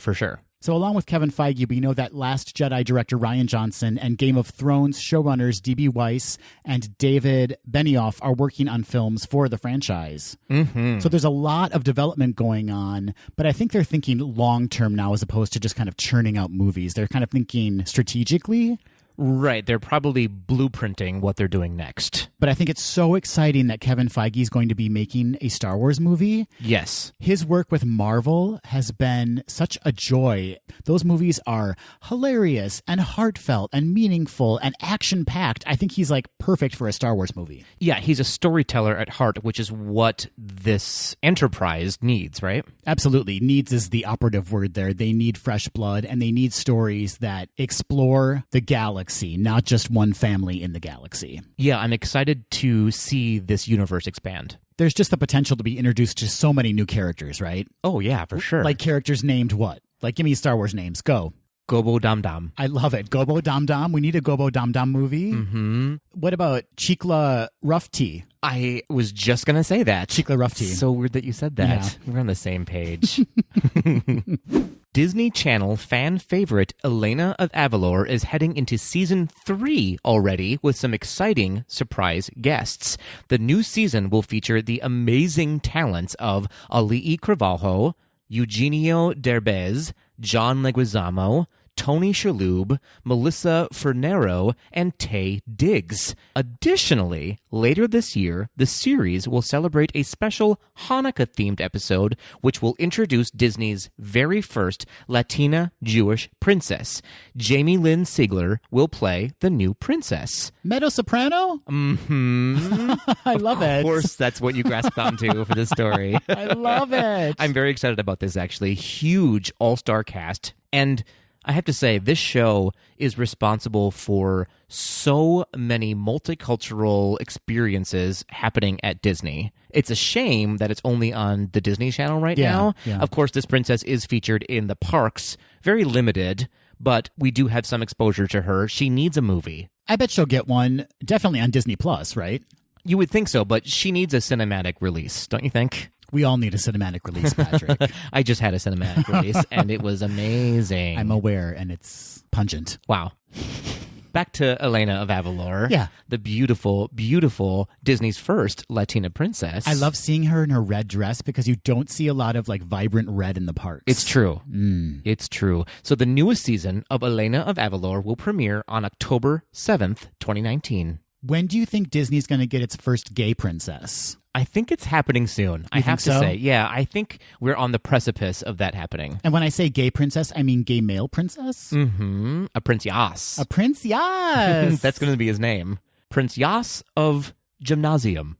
So along with Kevin Feige, we know that Last Jedi director Rian Johnson and Game of Thrones showrunners D.B. Weiss and David Benioff are working on films for the franchise. So there's a lot of development going on, but I think they're thinking long-term now as opposed to just kind of churning out movies. They're kind of thinking strategically.
Right. They're probably blueprinting what they're doing next.
But I think it's so exciting that Kevin Feige is going to be making a Star Wars movie.
Yes.
His work with Marvel has been such a joy. Those movies are hilarious and heartfelt and meaningful and action-packed. I think he's like perfect for a Star Wars movie.
Yeah, he's a storyteller at heart, which is what this enterprise needs, right?
Absolutely. Needs is the operative word there. They need fresh blood, and they need stories that explore the galaxy, not just one family in the galaxy.
Yeah, I'm excited to see this universe expand.
There's just the potential to be introduced to so many new characters, right?
Oh, yeah, for sure.
Like characters named what? Like, give me Star Wars names. Go.
Gobo Dam Dam.
I love it. Gobo Dam Dam. We need a Gobo Dam Dam movie. What about Chikla Rufti?
I was just going to say that.
Chikla Rufti.
So weird that you said that.
Yeah.
We're on the same page. Disney Channel fan favorite Elena of Avalor is heading into season 3 already with some exciting surprise guests. The new season will feature the amazing talents of Ali'i Carvalho, Eugenio Derbez, John Leguizamo, Tony Shalhoub, Melissa Fernero, and Taye Diggs. Additionally, later this year, the series will celebrate a special Hanukkah-themed episode, which will introduce Disney's very first Latina Jewish princess. Jamie Lynn Sigler will play the new princess.
Mezzo-soprano? I love it.
Of course, that's what you grasped onto for this story.
I love it.
I'm very excited about this, actually. Huge all-star cast. And I have to say, this show is responsible for so many multicultural experiences happening at Disney. It's a shame that it's only on the Disney Channel right now.
Yeah.
Of course, this princess is featured in the parks, very limited, but we do have some exposure to her. She needs a movie.
I bet she'll get one, definitely on Disney Plus, right?
You would think so, but she needs a cinematic release, don't you think?
We all need a cinematic release, Patrick.
I just had a cinematic release, and it was amazing.
I'm aware, and it's pungent.
Wow. Back to Elena of Avalor.
Yeah.
The beautiful, beautiful Disney's first Latina princess.
I love seeing her in her red dress because you don't see a lot of like vibrant red in the parks.
It's true. It's true. So the newest season of Elena of Avalor will premiere on October 7th, 2019.
When do you think Disney's going to get its first gay princess?
I think it's happening soon. I have to say. Yeah, I think we're on the precipice of that happening.
And when I say gay princess, I mean gay male princess?
Mm-hmm. A Prince Yas.
A Prince Yas!
That's going to be his name. Prince Yas of Gymnasium.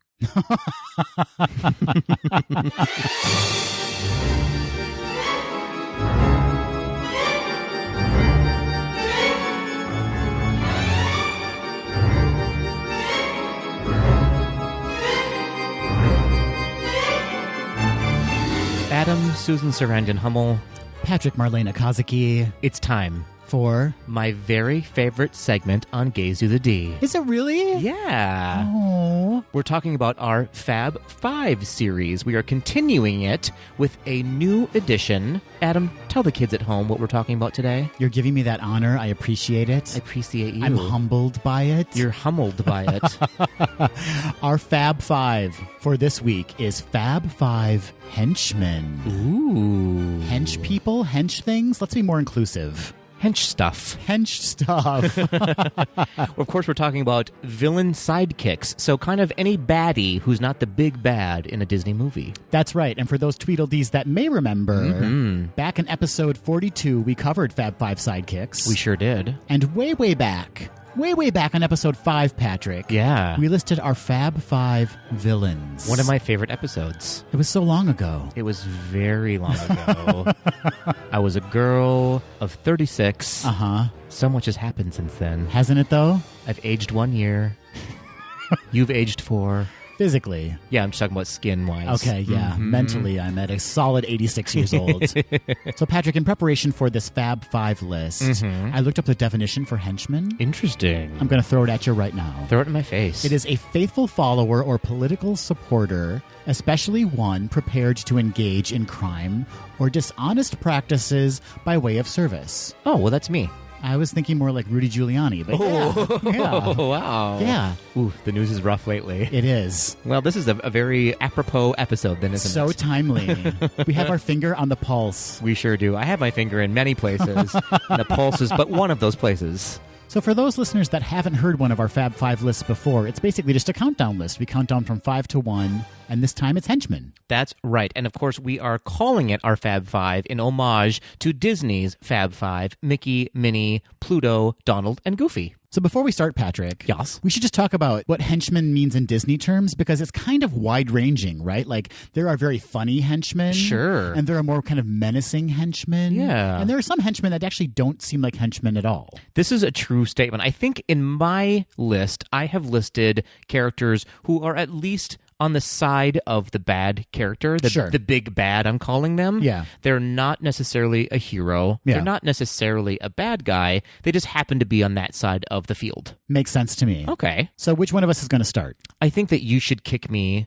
Adam, Susan Sarandon Hummel,
Patrick Marlena Kazaki.
it's time
For?
My very favorite segment on Gaze Do the D.
Is it really?
Yeah.
Oh.
We're talking about our Fab Five series. We are continuing it with a new edition. Adam, tell the kids at home what we're talking about today.
You're giving me that honor. I appreciate it.
I appreciate you.
I'm humbled by it.
You're humbled by it.
Our Fab Five for this week is Fab Five henchmen.
Ooh.
Hench people? Hench things? Let's be more inclusive.
Hench stuff.
Hench stuff.
Of course, we're talking about villain sidekicks, so kind of any baddie who's not the big bad in a Disney movie.
That's right. And for those Tweedledees that may remember, back in episode 42, we covered Fab Five sidekicks.
We sure did.
And way back on episode 5, Patrick,
Yeah.
we listed our Fab Five villains.
One of my favorite episodes.
It was so long ago.
It was very long ago. I was a girl of 36.
Uh-huh.
So much has happened since then.
Hasn't it, though?
I've aged 1 year. You've aged 4.
Physically.
Yeah, I'm just talking about skin-wise.
Okay, yeah. Mentally, I'm at a solid 86 years old. So, Patrick, in preparation for this Fab Five list, I looked up the definition for henchman.
Interesting.
I'm going to throw it at you right now.
Throw it in my face.
It is a faithful follower or political supporter, especially one prepared to engage in crime or dishonest practices by way of service.
Oh, well, that's me.
I was thinking more like Rudy Giuliani, but yeah.
Oh, wow.
Yeah.
Ooh, the news is rough lately.
It is.
Well, this is a very apropos episode then, isn't
So
it?
timely. We have our finger on the pulse.
We sure do. I have my finger in many places. And the pulse is but one of those places.
So for those listeners that haven't heard one of our Fab Five lists before, it's basically just a countdown list. We count down from 5 to 1, and this time it's henchmen.
That's right. And of course, we are calling it our Fab Five in homage to Disney's Fab Five: Mickey, Minnie, Pluto, Donald, and Goofy.
So before we start, Patrick,
Yes.
we should just talk about what henchman means in Disney terms, because it's kind of wide-ranging, right? Like, there are very funny henchmen.
Sure.
And there are more kind of menacing henchmen.
Yeah.
And there are some henchmen that actually don't seem like henchmen at all.
This is a true statement. I think in my list, I have listed characters who are at least on the side of the bad character,
Sure.
the big bad, I'm calling them.
Yeah.
They're not necessarily a hero.
Yeah.
They're not necessarily a bad guy. They just happen to be on that side of the field.
Makes sense to me.
Okay.
So which one of us is going to start?
I think that you should kick me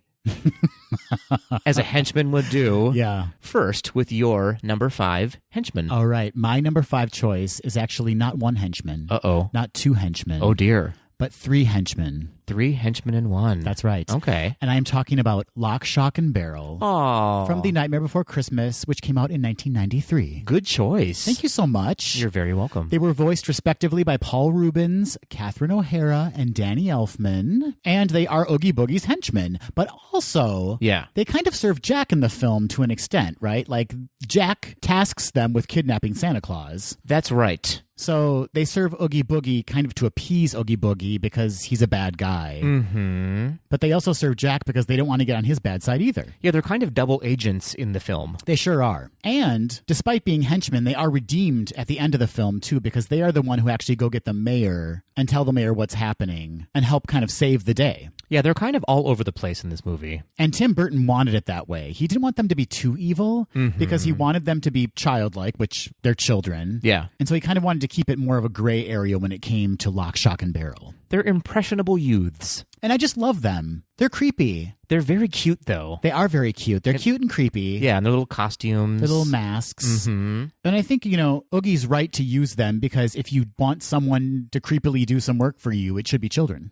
as a henchman would do.
Yeah.
First with your number 5 henchman.
All right. My number 5 choice is actually not one henchman.
Uh-oh.
Not 2 henchmen.
Oh, dear.
But 3 henchmen.
3 henchmen in 1.
That's right.
Okay.
And I am talking about Lock, Shock, and Barrel
Oh.
from The Nightmare Before Christmas, which came out in 1993.
Good choice.
Thank you so much.
You're very welcome.
They were voiced respectively by Paul Rubens, Catherine O'Hara, and Danny Elfman. And they are Oogie Boogie's henchmen. But also,
Yeah.
they kind of serve Jack in the film to an extent, right? Like, Jack tasks them with kidnapping Santa Claus.
That's right.
So they serve Oogie Boogie kind of to appease Oogie Boogie because he's a bad guy.
Mm-hmm.
But they also serve Jack because they don't want to get on his bad side either.
Yeah, they're kind of double agents in the film.
They sure are. And despite being henchmen, they are redeemed at the end of the film, too, because they are the one who actually go get the mayor and tell the mayor what's happening and help kind of save the day.
Yeah, they're kind of all over the place in this movie.
And Tim Burton wanted it that way. He didn't want them to be too evil because he wanted them to be childlike, which they're children.
Yeah.
And so he kind of wanted to keep it more of a gray area when it came to Lock, Shock, and Barrel.
They're impressionable youths.
And I just love them. They're creepy.
They're very cute, though.
They are very cute. They're cute and creepy.
Yeah, and their little costumes.
Their little masks.
Mm-hmm.
And I think, Oogie's right to use them because if you want someone to creepily do some work for you, it should be children.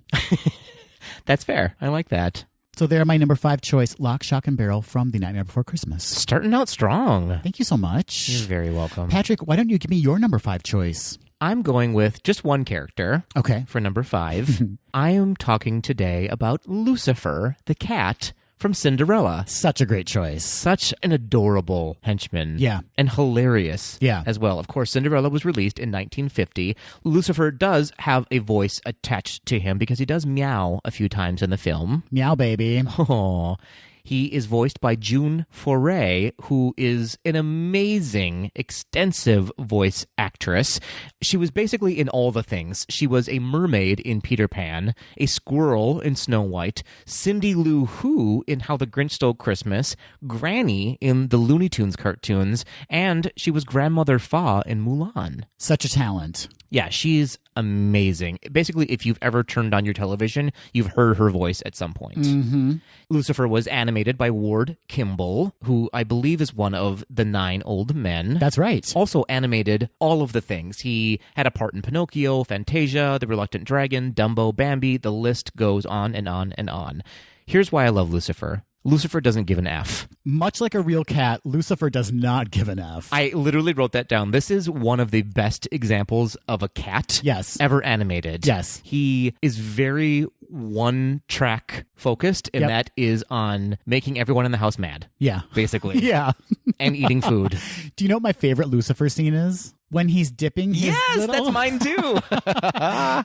That's fair. I like that.
So they're my number 5 choice, Lock, Shock, and Barrel from The Nightmare Before Christmas.
Starting out strong.
Thank you so much.
You're very welcome.
Patrick, why don't you give me your number 5 choice?
I'm going with just one character.
Okay.
For number 5. I am talking today about Lucifer, the cat from Cinderella.
Such a great choice.
Such an adorable henchman.
Yeah.
And hilarious.
Yeah.
As well. Of course, Cinderella was released in 1950. Lucifer does have a voice attached to him because he does meow a few times in the film.
Meow, baby.
Oh. He is voiced by June Foray, who is an amazing, extensive voice actress. She was basically in all the things. She was a mermaid in Peter Pan, a squirrel in Snow White, Cindy Lou Who in How the Grinch Stole Christmas, Granny in the Looney Tunes cartoons, and she was Grandmother Fa in Mulan.
Such a talent.
Yeah, she's amazing. Basically, if you've ever turned on your television, you've heard her voice at some point.
Mm-hmm.
Lucifer was animated by Ward Kimball, who I believe is one of the 9 old men.
That's right.
Also animated all of the things. He had a part in Pinocchio, Fantasia, The Reluctant Dragon, Dumbo, Bambi. The list goes on and on and on. Here's why I love Lucifer. Lucifer doesn't give an F.
Much like a real cat, Lucifer does not give an F.
I literally wrote that down. This is one of the best examples of a cat ever animated.
Yes.
He is very one-track focused, and that is on making everyone in the house mad.
Yeah.
Basically.
Yeah.
And eating food.
Do you know what my favorite Lucifer scene is? When he's dipping his
that's mine too.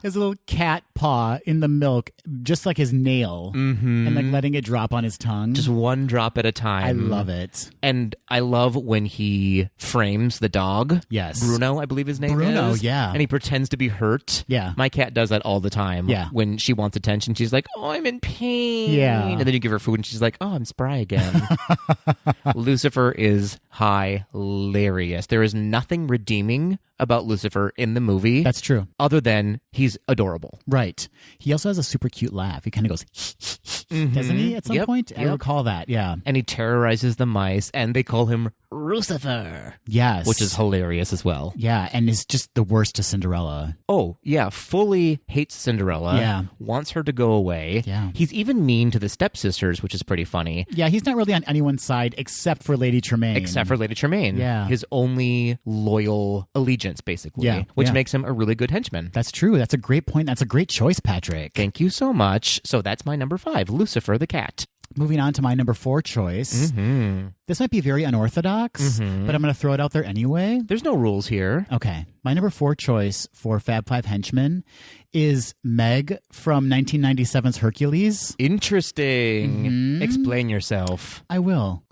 his little cat paw in the milk, just like his nail, and like letting it drop on his tongue.
Just one drop at a time.
I love it.
And I love when he frames the dog.
Yes.
Bruno, I believe his name is.
Bruno, yeah.
And he pretends to be hurt.
Yeah.
My cat does that all the time.
Yeah.
When she wants attention, she's like, oh, I'm in pain.
Yeah.
And then you give her food and she's like, oh, I'm spry again. Lucifer is hilarious. There is nothing redeeming about Lucifer in the movie.
That's true.
Other than he's adorable.
Right. He also has a super cute laugh. He kind of goes, doesn't he, at some point? I recall that, yeah.
And he terrorizes the mice, and they call him Lucifer.
Yes.
Which is hilarious as well.
Yeah, and is just the worst to Cinderella.
Oh, yeah. Fully hates Cinderella.
Yeah.
Wants her to go away.
Yeah.
He's even mean to the stepsisters, which is pretty funny.
Yeah, he's not really on anyone's side except for Lady Tremaine.
Except for Lady Tremaine.
Yeah.
His only loyal allegiance, basically.
Yeah.
Which makes him a really good henchman.
That's true. That's a great point. That's a great choice, Patrick.
Thank you so much. So that's my number 5, Lucifer the cat.
Moving on to my number 4 choice.
Mm-hmm.
This might be very unorthodox, but I'm going to throw it out there anyway.
There's no rules here.
Okay. My number 4 choice for Fab Five henchmen is Meg from 1997's Hercules.
Interesting. Explain yourself.
I will.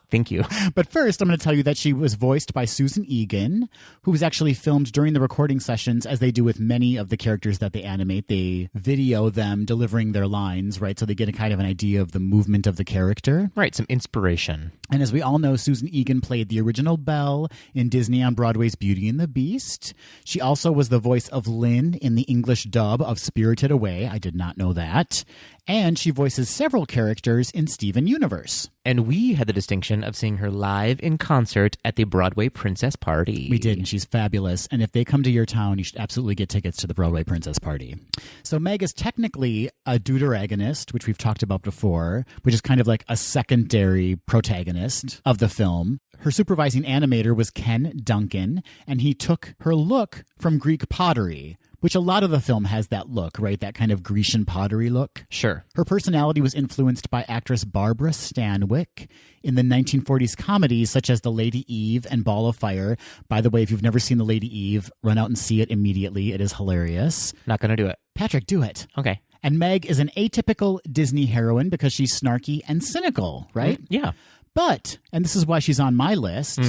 Thank you.
But first, I'm going to tell you that she was voiced by Susan Egan, who was actually filmed during the recording sessions, as they do with many of the characters that they animate. They video them delivering their lines, right? So they get a kind of an idea of the movement of the character.
Right, some inspiration.
And as we all know, Susan Egan played the original Belle in Disney on Broadway's Beauty and the Beast. She also was the voice of Lynn in the English dub of Spirited Away. I did not know that. And she voices several characters in Steven Universe.
And we had the distinction of seeing her live in concert at the Broadway Princess Party.
We did, and she's fabulous. And if they come to your town, you should absolutely get tickets to the Broadway Princess Party. So Meg is technically a deuteragonist, which we've talked about before, which is kind of like a secondary protagonist of the film. Her supervising animator was Ken Duncan, and he took her look from Greek pottery, which a lot of the film has that look, right? That kind of Grecian pottery look.
Sure.
Her personality was influenced by actress Barbara Stanwyck in the 1940s comedies such as The Lady Eve and Ball of Fire. By the way, if you've never seen The Lady Eve, run out and see it immediately. It is hilarious.
Not going to do it.
Patrick, do it.
Okay.
And Meg is an atypical Disney heroine because she's snarky and cynical, right?
Yeah.
But, and this is why she's on my list,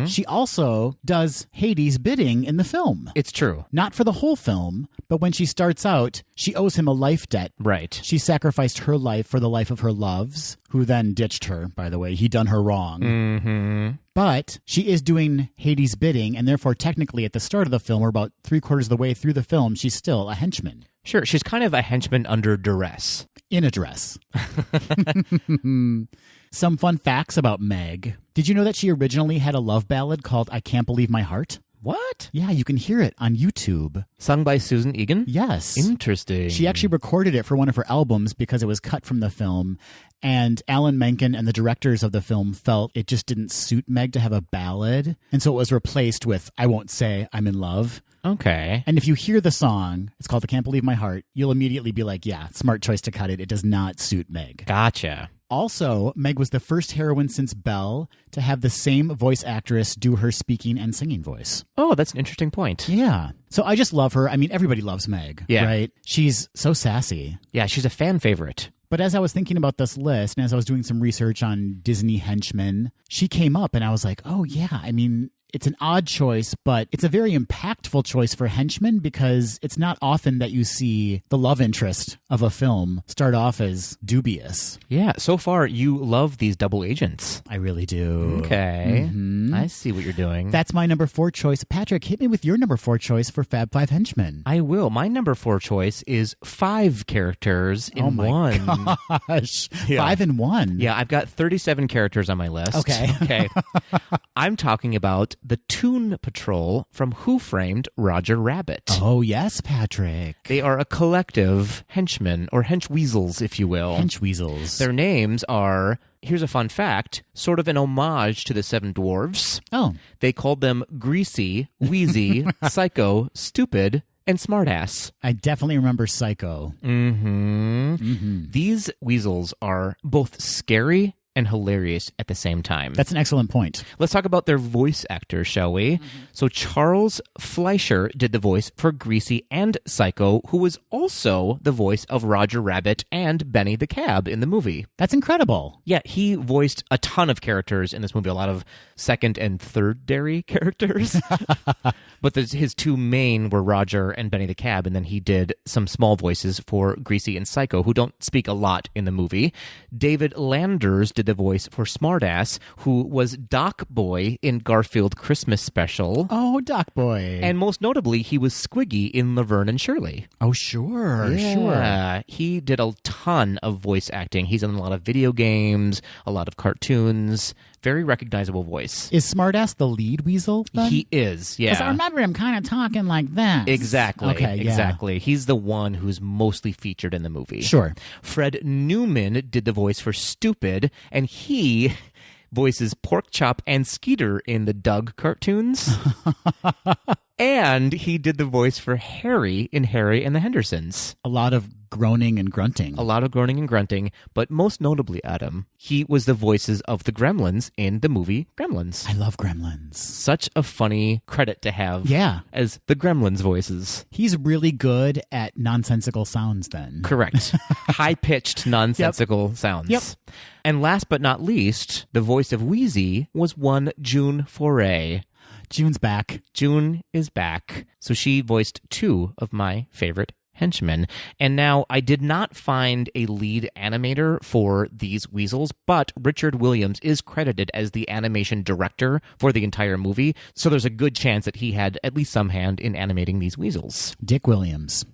she also does Hades' bidding in the film.
It's true.
Not for the whole film, but when she starts out, she owes him a life debt.
Right.
She sacrificed her life for the life of her loves, who then ditched her, by the way. He done her wrong. But she is doing Hades' bidding, and therefore technically at the start of the film, or about 3/4 of the way through the film, she's still a henchman.
Sure. She's kind of a henchman under duress.
In a dress. Some fun facts about Meg. Did you know that she originally had a love ballad called I Can't Believe My Heart?
What?
Yeah, you can hear it on YouTube.
Sung by Susan Egan?
Yes.
Interesting.
She actually recorded it for one of her albums because it was cut from the film. And Alan Menken and the directors of the film felt it just didn't suit Meg to have a ballad. And so it was replaced with I Won't Say I'm in Love.
Okay.
And if you hear the song, it's called I Can't Believe My Heart, you'll immediately be like, yeah, smart choice to cut it. It does not suit Meg.
Gotcha.
Also, Meg was the first heroine since Belle to have the same voice actress do her speaking and singing voice.
Oh, that's an interesting point.
Yeah. So I just love her. I mean, everybody loves Meg, right? She's so sassy.
Yeah, she's a fan favorite.
But as I was thinking about this list and as I was doing some research on Disney henchmen, she came up and I was like, oh yeah, I mean, it's an odd choice, but it's a very impactful choice for henchmen because it's not often that you see the love interest of a film start off as dubious.
Yeah, so far you love these double agents.
I really do.
Okay.
Mm-hmm.
I see what you're doing.
That's my number 4 choice. Patrick, hit me with your number 4 choice for Fab Five henchmen.
I will. My number 4 choice is 5 characters in one.
Oh my gosh.
Yeah.
5 in 1.
Yeah, I've got 37 characters on my list.
Okay.
I'm talking about the Toon Patrol from Who Framed Roger Rabbit.
Oh, yes, Patrick.
They are a collective henchmen, or henchweasels, if you will.
Henchweasels.
Their names are, here's a fun fact, sort of an homage to the Seven Dwarfs.
Oh.
They called them Greasy, Wheezy, Psycho, Stupid, and Smartass.
I definitely remember Psycho.
These weasels are both scary and hilarious at the same time.
That's an excellent point.
Let's talk about their voice actors, shall we? So Charles Fleischer did the voice for Greasy and Psycho, who was also the voice of Roger Rabbit and Benny the Cab in the movie.
That's incredible.
Yeah, he voiced a ton of characters in this movie, a lot of second and third-dairy characters. But his 2 main were Roger and Benny the Cab, and then he did some small voices for Greasy and Psycho, who don't speak a lot in the movie. David Landers did the voice for Smartass, who was Doc Boy in Garfield Christmas Special.
Oh, Doc Boy.
And most notably, he was Squiggy in Laverne and Shirley.
Oh, sure.
Yeah, he did a ton of voice acting. He's in a lot of video games, a lot of cartoons. Very recognizable voice.
Is Smartass the lead weasel, then?
He is, yeah.
Because I remember him kind of talking like that.
Exactly.
Okay, yeah.
Exactly. He's the one who's mostly featured in the movie.
Sure.
Fred Newman did the voice for Stupid, and he voices Porkchop and Skeeter in the Doug cartoons. And he did the voice for Harry in Harry and the Hendersons.
A lot of groaning and grunting.
A lot of groaning and grunting, but most notably, Adam, he was the voices of the Gremlins in the movie Gremlins.
I love Gremlins.
Such a funny credit to have as the Gremlins voices.
He's really good at nonsensical sounds then.
Correct. High-pitched, nonsensical sounds.
Yep.
And last but not least, the voice of Wheezy was one June Foray.
June's back.
June is back. So she voiced 2 of my favorite henchmen. And now I did not find a lead animator for these weasels, but Richard Williams is credited as the animation director for the entire movie. So there's a good chance that he had at least some hand in animating these weasels.
Dick Williams.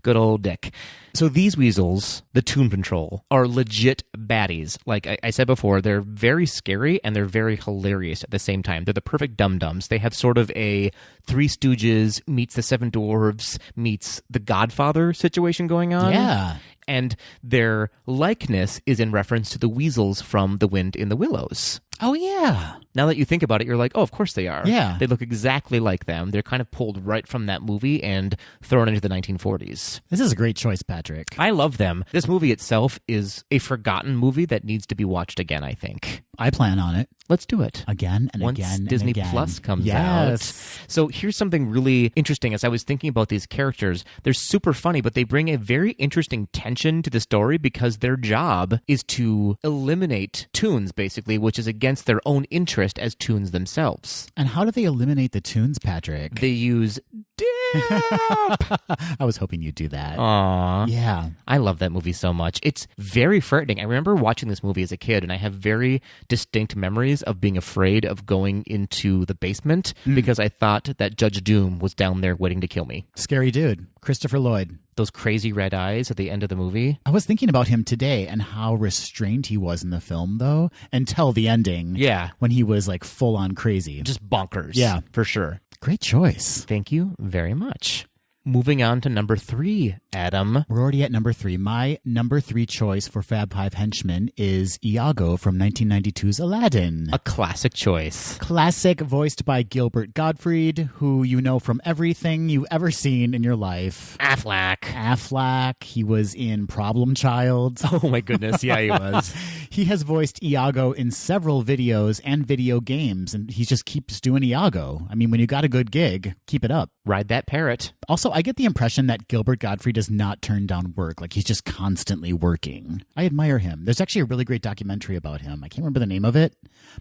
Good old Dick. So these weasels, the Toon Patrol, are legit baddies. Like I said before, they're very scary and they're very hilarious at the same time. They're the perfect dum-dums. They have sort of a Three Stooges meets the Seven Dwarfs meets the Godfather situation going on.
Yeah.
And their likeness is in reference to the weasels from The Wind in the Willows.
Oh, yeah.
Now that you think about it, you're like, oh, of course they are.
Yeah.
They look exactly like them. They're kind of pulled right from that movie and thrown into the 1940s.
This is a great choice, Patrick.
I love them. This movie itself is a forgotten movie that needs to be watched again, I think.
I plan on it.
Let's do it.
Again and
Once
again
Disney
and again.
Plus comes
Yes.
out. So here's something really interesting. As I was thinking about these characters, they're super funny, but they bring a very interesting tension to the story because their job is to eliminate toons, basically, which is against their own interest as toons themselves.
And how do they eliminate the tunes, Patrick?
They use dip.
I was hoping you'd do that.
Aww.
Yeah.
I love that movie so much. It's very frightening. I remember watching this movie as a kid, and I have very distinct memories of being afraid of going into the basement because I thought that Judge Doom was down there waiting to kill me.
Scary dude. Christopher Lloyd.
Those crazy red eyes at the end of the movie.
I was thinking about him today and how restrained he was in the film, though, until the ending.
Yeah.
When he was like full on crazy.
Just bonkers.
Yeah.
For sure.
Great choice.
Thank you very much. Moving on to number 3, Adam.
We're already at number 3. My number 3 choice for Fab Five henchmen is Iago from 1992's Aladdin.
A classic choice.
Classic, voiced by Gilbert Gottfried, who you know from everything you've ever seen in your life.
Affleck.
He was in Problem Child.
Oh my goodness, yeah, he was.
He has voiced Iago in several videos and video games, and he just keeps doing Iago. I mean, when you got a good gig, keep it up.
Ride that parrot.
Also, I get the impression that Gilbert Gottfried does not turn down work. Like, he's just constantly working. I admire him. There's actually a really great documentary about him. I can't remember the name of it,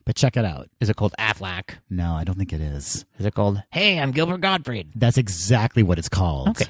but check it out.
Is it called Aflac?
No, I don't think it is.
Is it called, Hey, I'm Gilbert Gottfried?
That's exactly what it's called.
Okay.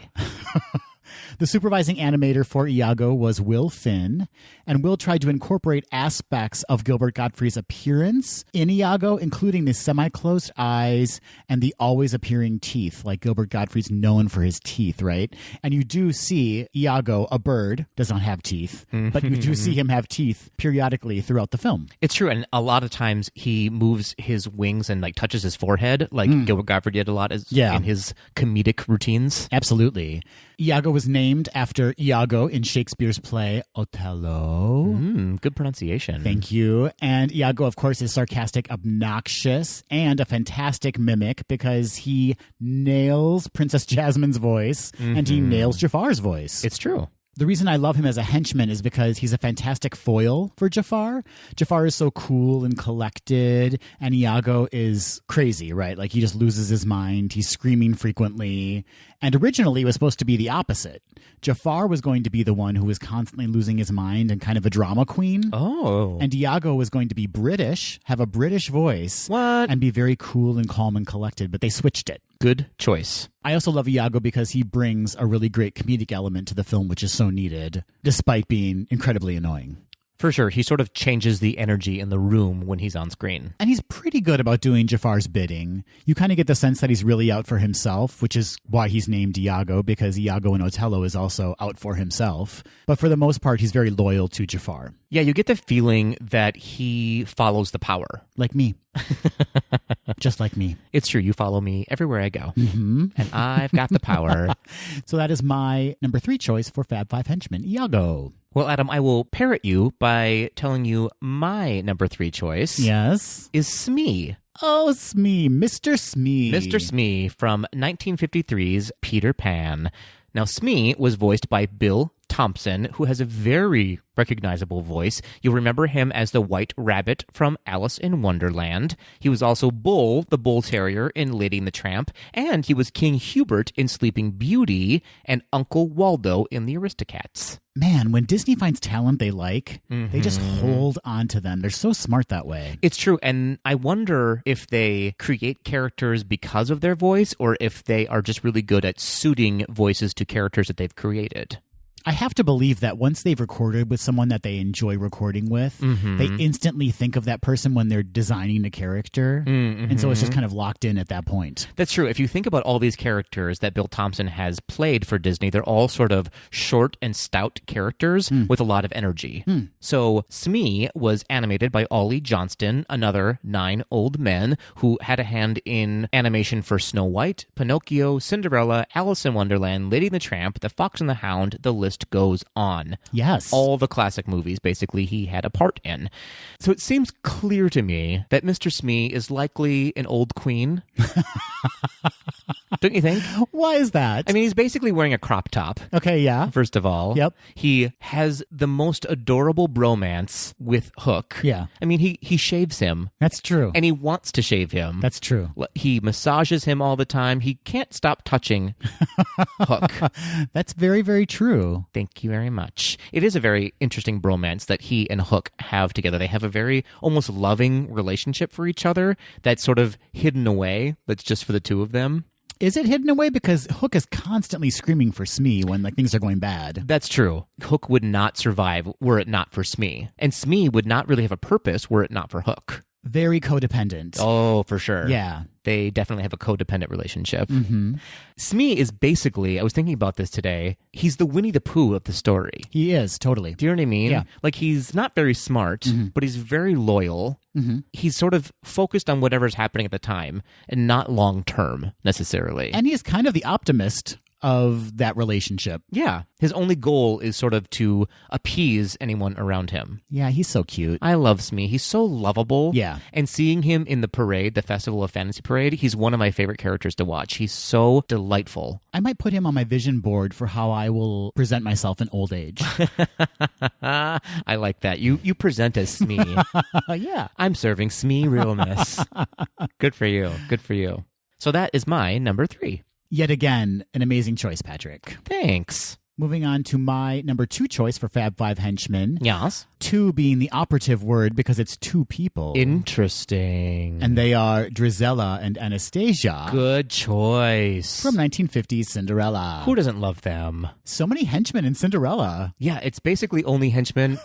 The supervising animator for Iago was Will Finn, and Will tried to incorporate aspects of Gilbert Gottfried's appearance in Iago, including the semi-closed eyes and the always appearing teeth, like Gilbert Gottfried's known for his teeth, right? And you do see Iago, a bird, does not have teeth, but you do see him have teeth periodically throughout the film.
It's true, and a lot of times he moves his wings and like touches his forehead, like Gilbert Gottfried did a lot in his comedic routines.
Absolutely. Iago was named after Iago in Shakespeare's play Othello.
Good pronunciation.
Thank you. And Iago, of course, is sarcastic, obnoxious, and a fantastic mimic because he nails Princess Jasmine's voice and he nails Jafar's voice.
It's true.
The reason I love him as a henchman is because he's a fantastic foil for Jafar. Jafar is so cool and collected, and Iago is crazy, right? Like, he just loses his mind. He's screaming frequently. And originally, it was supposed to be the opposite. Jafar was going to be the one who was constantly losing his mind and kind of a drama queen.
Oh.
And Iago was going to be British, have a British voice,
What?
and be very cool and calm and collected, but they switched it.
Good choice.
I also love Iago because he brings a really great comedic element to the film, which is so needed, despite being incredibly annoying.
For sure, he sort of changes the energy in the room when he's on screen.
And he's pretty good about doing Jafar's bidding. You kind of get the sense that he's really out for himself, which is why he's named Iago, because Iago in Othello is also out for himself. But for the most part, he's very loyal to Jafar.
Yeah, you get the feeling that he follows the power.
Like me. Just like me.
It's true. You follow me everywhere I go. And I've got the power.
So that is my number 3 choice for Fab Five henchman, Iago.
Well, Adam, I will parrot you by telling you my number 3 choice.
Yes.
Is Smee.
Oh, Smee. Mr. Smee.
Mr. Smee from 1953's Peter Pan. Now, Smee was voiced by Bill Thompson, who has a very recognizable voice. You'll remember him as the White Rabbit from Alice in Wonderland. He was also Bull, the Bull Terrier in Lady and the Tramp, and he was King Hubert in Sleeping Beauty and Uncle Waldo in The Aristocats.
Man, when Disney finds talent they like, they just hold on to them. They're so smart that way.
It's true, and I wonder if they create characters because of their voice or if they are just really good at suiting voices to characters that they've created.
I have to believe that once they've recorded with someone that they enjoy recording with, they instantly think of that person when they're designing a character. And so it's just kind of locked in at that point.
That's true. If you think about all these characters that Bill Thompson has played for Disney, they're all sort of short and stout characters with a lot of energy. So Smee was animated by Ollie Johnston, another 9 old men who had a hand in animation for Snow White, Pinocchio, Cinderella, Alice in Wonderland, Lady and the Tramp, The Fox and the Hound, the list goes on.
Yes.
All the classic movies, basically, he had a part in. So it seems clear to me that Mr. Smee is likely an old queen. Don't you think?
Why is that?
I mean, he's basically wearing a crop top.
Okay, yeah.
First of all.
Yep.
He has the most adorable bromance with Hook.
Yeah.
I mean, he shaves him.
That's true.
And he wants to shave him.
That's true.
He massages him all the time. He can't stop touching Hook.
That's very, very true.
Thank you very much. It is a very interesting bromance that he and Hook have together. They have a very almost loving relationship for each other that's sort of hidden away, that's just for the two of them.
Is it hidden away? Because Hook is constantly screaming for Smee when things are going bad.
That's true. Hook would not survive were it not for Smee. And Smee would not really have a purpose were it not for Hook.
Very codependent.
Oh, for sure.
Yeah.
They definitely have a codependent relationship. Smee is basically, I was thinking about this today, he's the Winnie the Pooh of the story.
He is, totally.
Do you know what I mean?
Yeah.
Like, he's not very smart, but he's very loyal. He's sort of focused on whatever's happening at the time and not long-term, necessarily.
And he is kind of the optimist of that relationship.
Yeah. His only goal is sort of to appease anyone around him.
Yeah, he's so cute.
I love Smee. He's so lovable.
Yeah.
And seeing him in the parade, the Festival of Fantasy Parade, he's one of my favorite characters to watch. He's so delightful.
I might put him on my vision board for how I will present myself in old age.
I like that. You present as Smee.
Yeah.
I'm serving Smee realness. Good for you. Good for you. So that is my number 3.
Yet again, an amazing choice, Patrick.
Thanks.
Moving on to my number 2 choice for Fab Five henchmen.
Yes.
2 being the operative word because it's 2 people.
Interesting.
And they are Drizella and Anastasia.
Good choice.
From 1950s Cinderella.
Who doesn't love them?
So many henchmen in Cinderella.
Yeah, it's basically only henchmen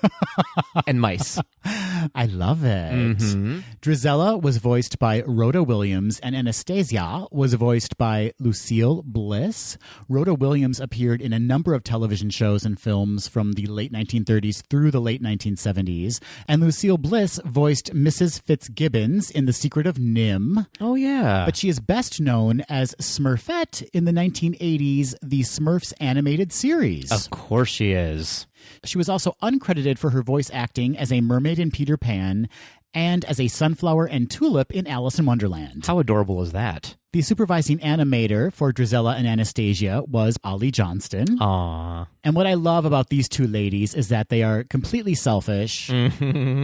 and mice.
I love it.
Mm-hmm.
Drizella was voiced by Rhoda Williams, and Anastasia was voiced by Lucille Bliss. Rhoda Williams appeared in a number of television shows and films from the late 1930s through the late 1970s. And Lucille Bliss voiced Mrs. Fitzgibbons in The Secret of Nim.
Oh, yeah.
But she is best known as Smurfette in the 1980s The Smurfs animated series.
Of course she is.
She was also uncredited for her voice acting as a mermaid in Peter Pan and as a sunflower and tulip in Alice in Wonderland.
How adorable is that?
The supervising animator for Drizella and Anastasia was Ollie Johnston.
Aww.
And what I love about these 2 ladies is that they are completely selfish,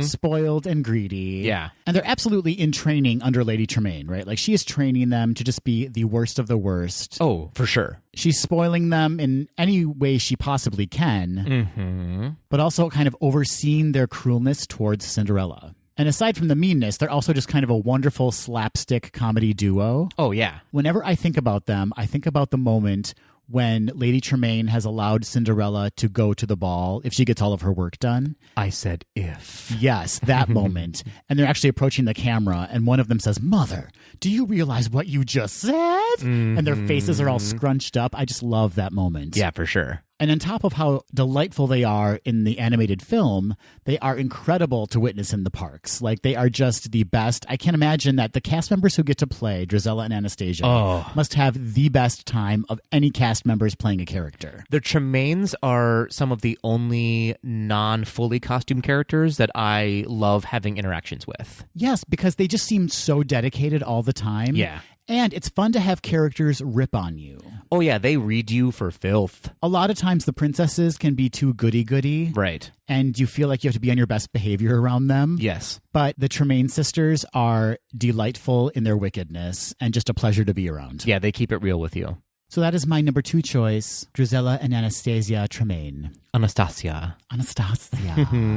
spoiled, and greedy.
Yeah.
And they're absolutely in training under Lady Tremaine, right? Like, she is training them to just be the worst of the worst.
Oh, for sure.
She's spoiling them in any way she possibly can, but also kind of overseeing their cruelness towards Cinderella. And aside from the meanness, they're also just kind of a wonderful slapstick comedy duo.
Oh, yeah.
Whenever I think about them, I think about the moment when Lady Tremaine has allowed Cinderella to go to the ball if she gets all of her work done.
I said if.
Yes, that moment. And they're actually approaching the camera, and one of them says, "Mother, do you realize what you just said?" And their faces are all scrunched up. I just love that moment.
Yeah, for sure.
And on top of how delightful they are in the animated film, they are incredible to witness in the parks. Like, they are just the best. I can imagine that the cast members who get to play Drizella and Anastasia must have the best time of any cast members playing a character.
The Tremaines are some of the only non-fully costume characters that I love having interactions with.
Yes, because they just seem so dedicated all the time.
Yeah.
And it's fun to have characters rip on you.
Oh, yeah, they read you for filth.
A lot of times the princesses can be too goody-goody.
Right.
And you feel like you have to be on your best behavior around them.
Yes.
But the Tremaine sisters are delightful in their wickedness and just a pleasure to be around.
Yeah, they keep it real with you.
So that is my number 2 choice, Drizella and Anastasia Tremaine.
Anastasia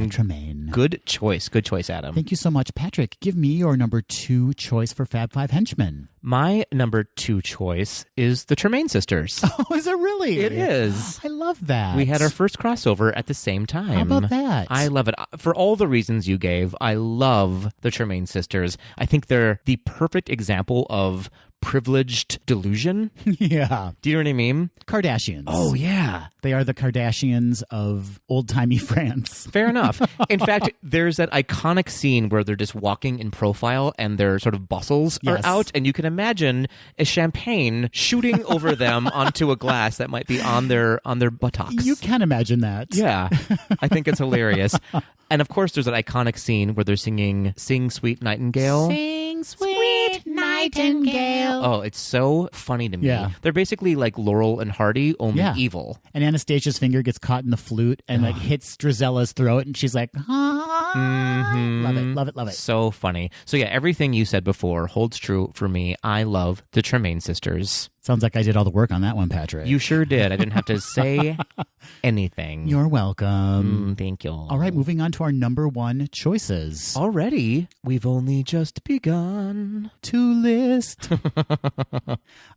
Tremaine.
Good choice, Adam.
Thank you so much. Patrick, give me your number 2 choice for Fab Five henchmen.
My number 2 choice is the Tremaine sisters.
Oh, is it really?
It is.
I love that.
We had our first crossover at the same time.
How about that?
I love it. For all the reasons you gave, I love the Tremaine sisters. I think they're the perfect example of privileged delusion.
Yeah.
Do you know what I mean?
Kardashians.
Oh, yeah.
They are the Kardashians of old-timey France.
Fair enough. In fact, there's that iconic scene where they're just walking in profile and their sort of bustles are out, and you can imagine a champagne shooting over them onto a glass that might be on their buttocks.
You can imagine that.
Yeah. I think it's hilarious. And of course, there's that iconic scene where they're singing Sing Sweet Nightingale.
Sing Sweet Nightingale.
Oh, it's so funny to me.
Yeah.
They're basically like Laurel and Hardy, only evil.
And Anastasia's finger gets caught in the flute and like hits Drizella's throat, and she's like, Love it.
So funny. So yeah, everything you said before holds true for me. I love the Tremaine sisters.
Sounds like I did all the work on that one, Patrick.
You sure did. I didn't have to say anything.
You're welcome.
Thank you.
All right, moving on to our number 1 choices.
Already? We've only just begun
to list.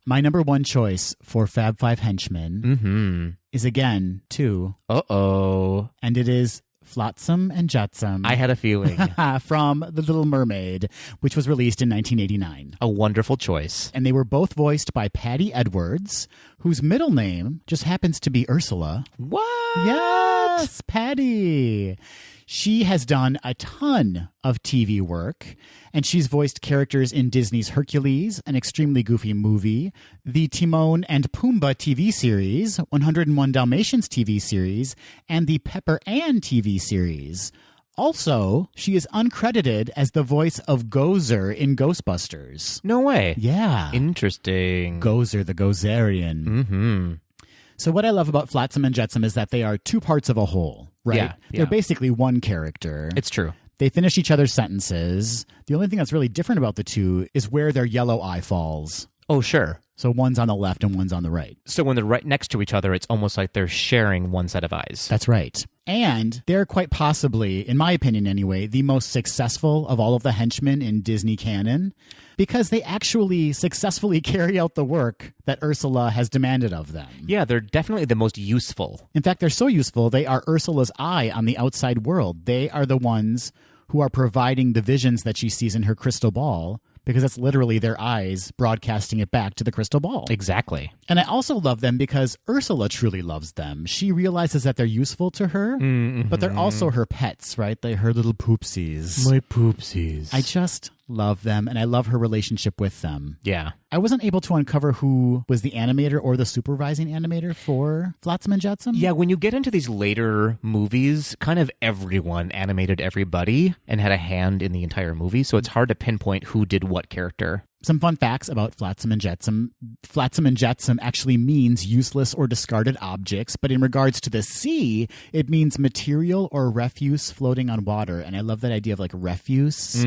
My number 1 choice for Fab Five henchmen is again 2.
Uh-oh.
And it is Flotsam and Jetsam.
I had a feeling.
From The Little Mermaid, which was released in 1989.
A wonderful choice.
And they were both voiced by Patty Edwards, whose middle name just happens to be Ursula.
What?
Yes! Yes, Patty. She has done a ton of TV work, and she's voiced characters in Disney's Hercules, an extremely goofy movie, the Timon and Pumbaa TV series, 101 Dalmatians TV series, and the Pepper Ann TV series. Also, she is uncredited as the voice of Gozer in Ghostbusters.
No way.
Yeah.
Interesting.
Gozer the Gozerian.
Mm-hmm.
So what I love about Flotsam and Jetsam is that they are two parts of a whole, right?
Yeah,
They're basically one character.
It's true.
They finish each other's sentences. The only thing that's really different about the two is where their yellow eye falls.
Oh, sure.
So one's on the left and one's on the right.
So when they're right next to each other, it's almost like they're sharing one set of eyes.
That's right. And they're quite possibly, in my opinion anyway, the most successful of all of the henchmen in Disney canon because they actually successfully carry out the work that Ursula has demanded of them.
Yeah, they're definitely the most useful.
In fact, they're so useful, they are Ursula's eye on the outside world. They are the ones who are providing the visions that she sees in her crystal ball, because it's literally their eyes broadcasting it back to the crystal ball.
Exactly.
And I also love them because Ursula truly loves them. She realizes that they're useful to her, but they're also her pets, right? They're her little poopsies.
My poopsies.
I just love them, and I love her relationship with them.
Yeah.
I wasn't able to uncover who was the animator or the supervising animator for Flotsam and Jetsam.
Yeah, when you get into these later movies, kind of everyone animated everybody and had a hand in the entire movie, so it's hard to pinpoint who did what character.
Some fun facts about Flotsam and Jetsam. Flotsam and Jetsam actually means useless or discarded objects, but in regards to the sea, it means material or refuse floating on water. And I love that idea of like refuse.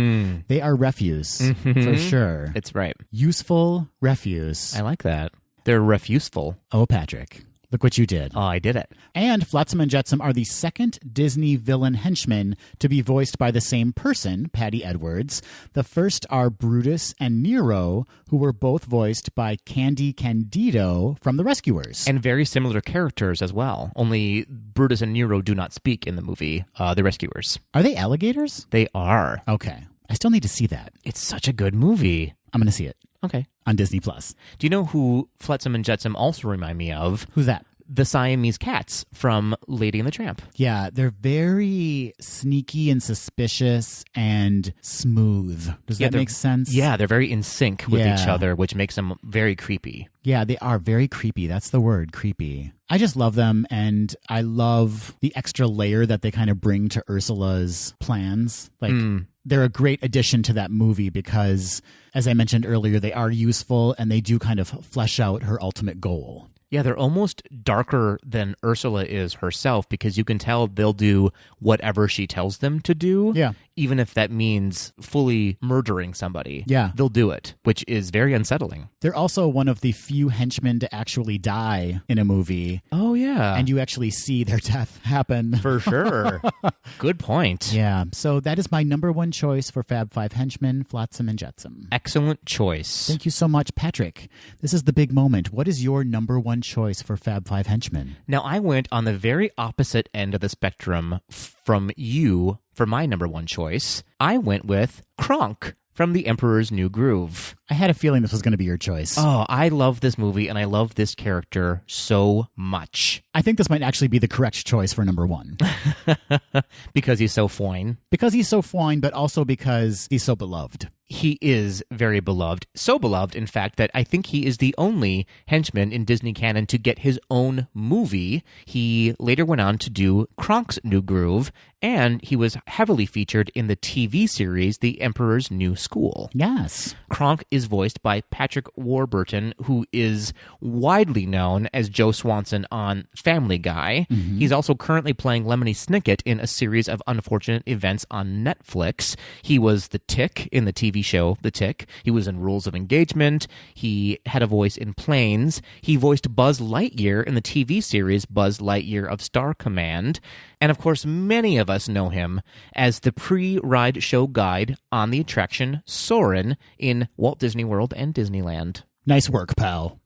They are refuse, for sure.
It's right.
Useful refuse.
I like that. They're refuseful.
Oh, Patrick. Look what you did.
Oh, I did it.
And Flotsam and Jetsam are the second Disney villain henchmen to be voiced by the same person, Patty Edwards. The first are Brutus and Nero, who were both voiced by Candy Candido from The Rescuers.
And very similar characters as well. Only Brutus and Nero do not speak in the movie, The Rescuers.
Are they alligators?
They are.
Okay. I still need to see that.
It's such a good movie.
I'm going to see it.
Okay.
On Disney Plus.
Do you know who Flotsam and Jetsam also remind me of?
Who's that?
The Siamese cats from Lady and the Tramp.
Yeah, they're very sneaky and suspicious and smooth. Does that make sense?
Yeah, they're very in sync with each other, which makes them very creepy.
Yeah, they are very creepy. That's the word, creepy. I just love them, and I love the extra layer that they kind of bring to Ursula's plans. Like, they're a great addition to that movie because, as I mentioned earlier, they are useful, and they do kind of flesh out her ultimate goal.
Yeah, they're almost darker than Ursula is herself because you can tell they'll do whatever she tells them to do.
Yeah.
Even if that means fully murdering somebody.
Yeah.
They'll do it, which is very unsettling.
They're also one of the few henchmen to actually die in a movie.
Oh, yeah.
And you actually see their death happen.
For sure. Good point.
Yeah. So that is my number one choice for Fab Five henchmen, Flotsam and Jetsam.
Excellent choice.
Thank you so much, Patrick. This is the big moment. What is your number one choice for Fab Five henchmen?
Now, I went on the very opposite end of the spectrum from you for my number one choice. I went with Kronk from The Emperor's New Groove.
I had a feeling this was going to be your choice.
Oh, I love this movie and I love this character so much.
I think this might actually be the correct choice for number one.
Because he's so fine.
Because he's so fine, but also because he's so beloved.
He is very beloved. So beloved, in fact, that I think he is the only henchman in Disney canon to get his own movie. He later went on to do Kronk's New Groove, and he was heavily featured in the TV series The Emperor's New School.
Yes.
Kronk is voiced by Patrick Warburton, who is widely known as Joe Swanson on Family Guy. He's also currently playing Lemony Snicket in a series of unfortunate events on Netflix. He was the Tick in the TV show The Tick. He was in Rules of Engagement. He had a voice in Planes. He voiced Buzz Lightyear in the TV series Buzz Lightyear of Star Command. And of course, many of us know him as the pre-ride show guide on the attraction Soarin' in Walt Disney World and Disneyland.
Nice work, pal.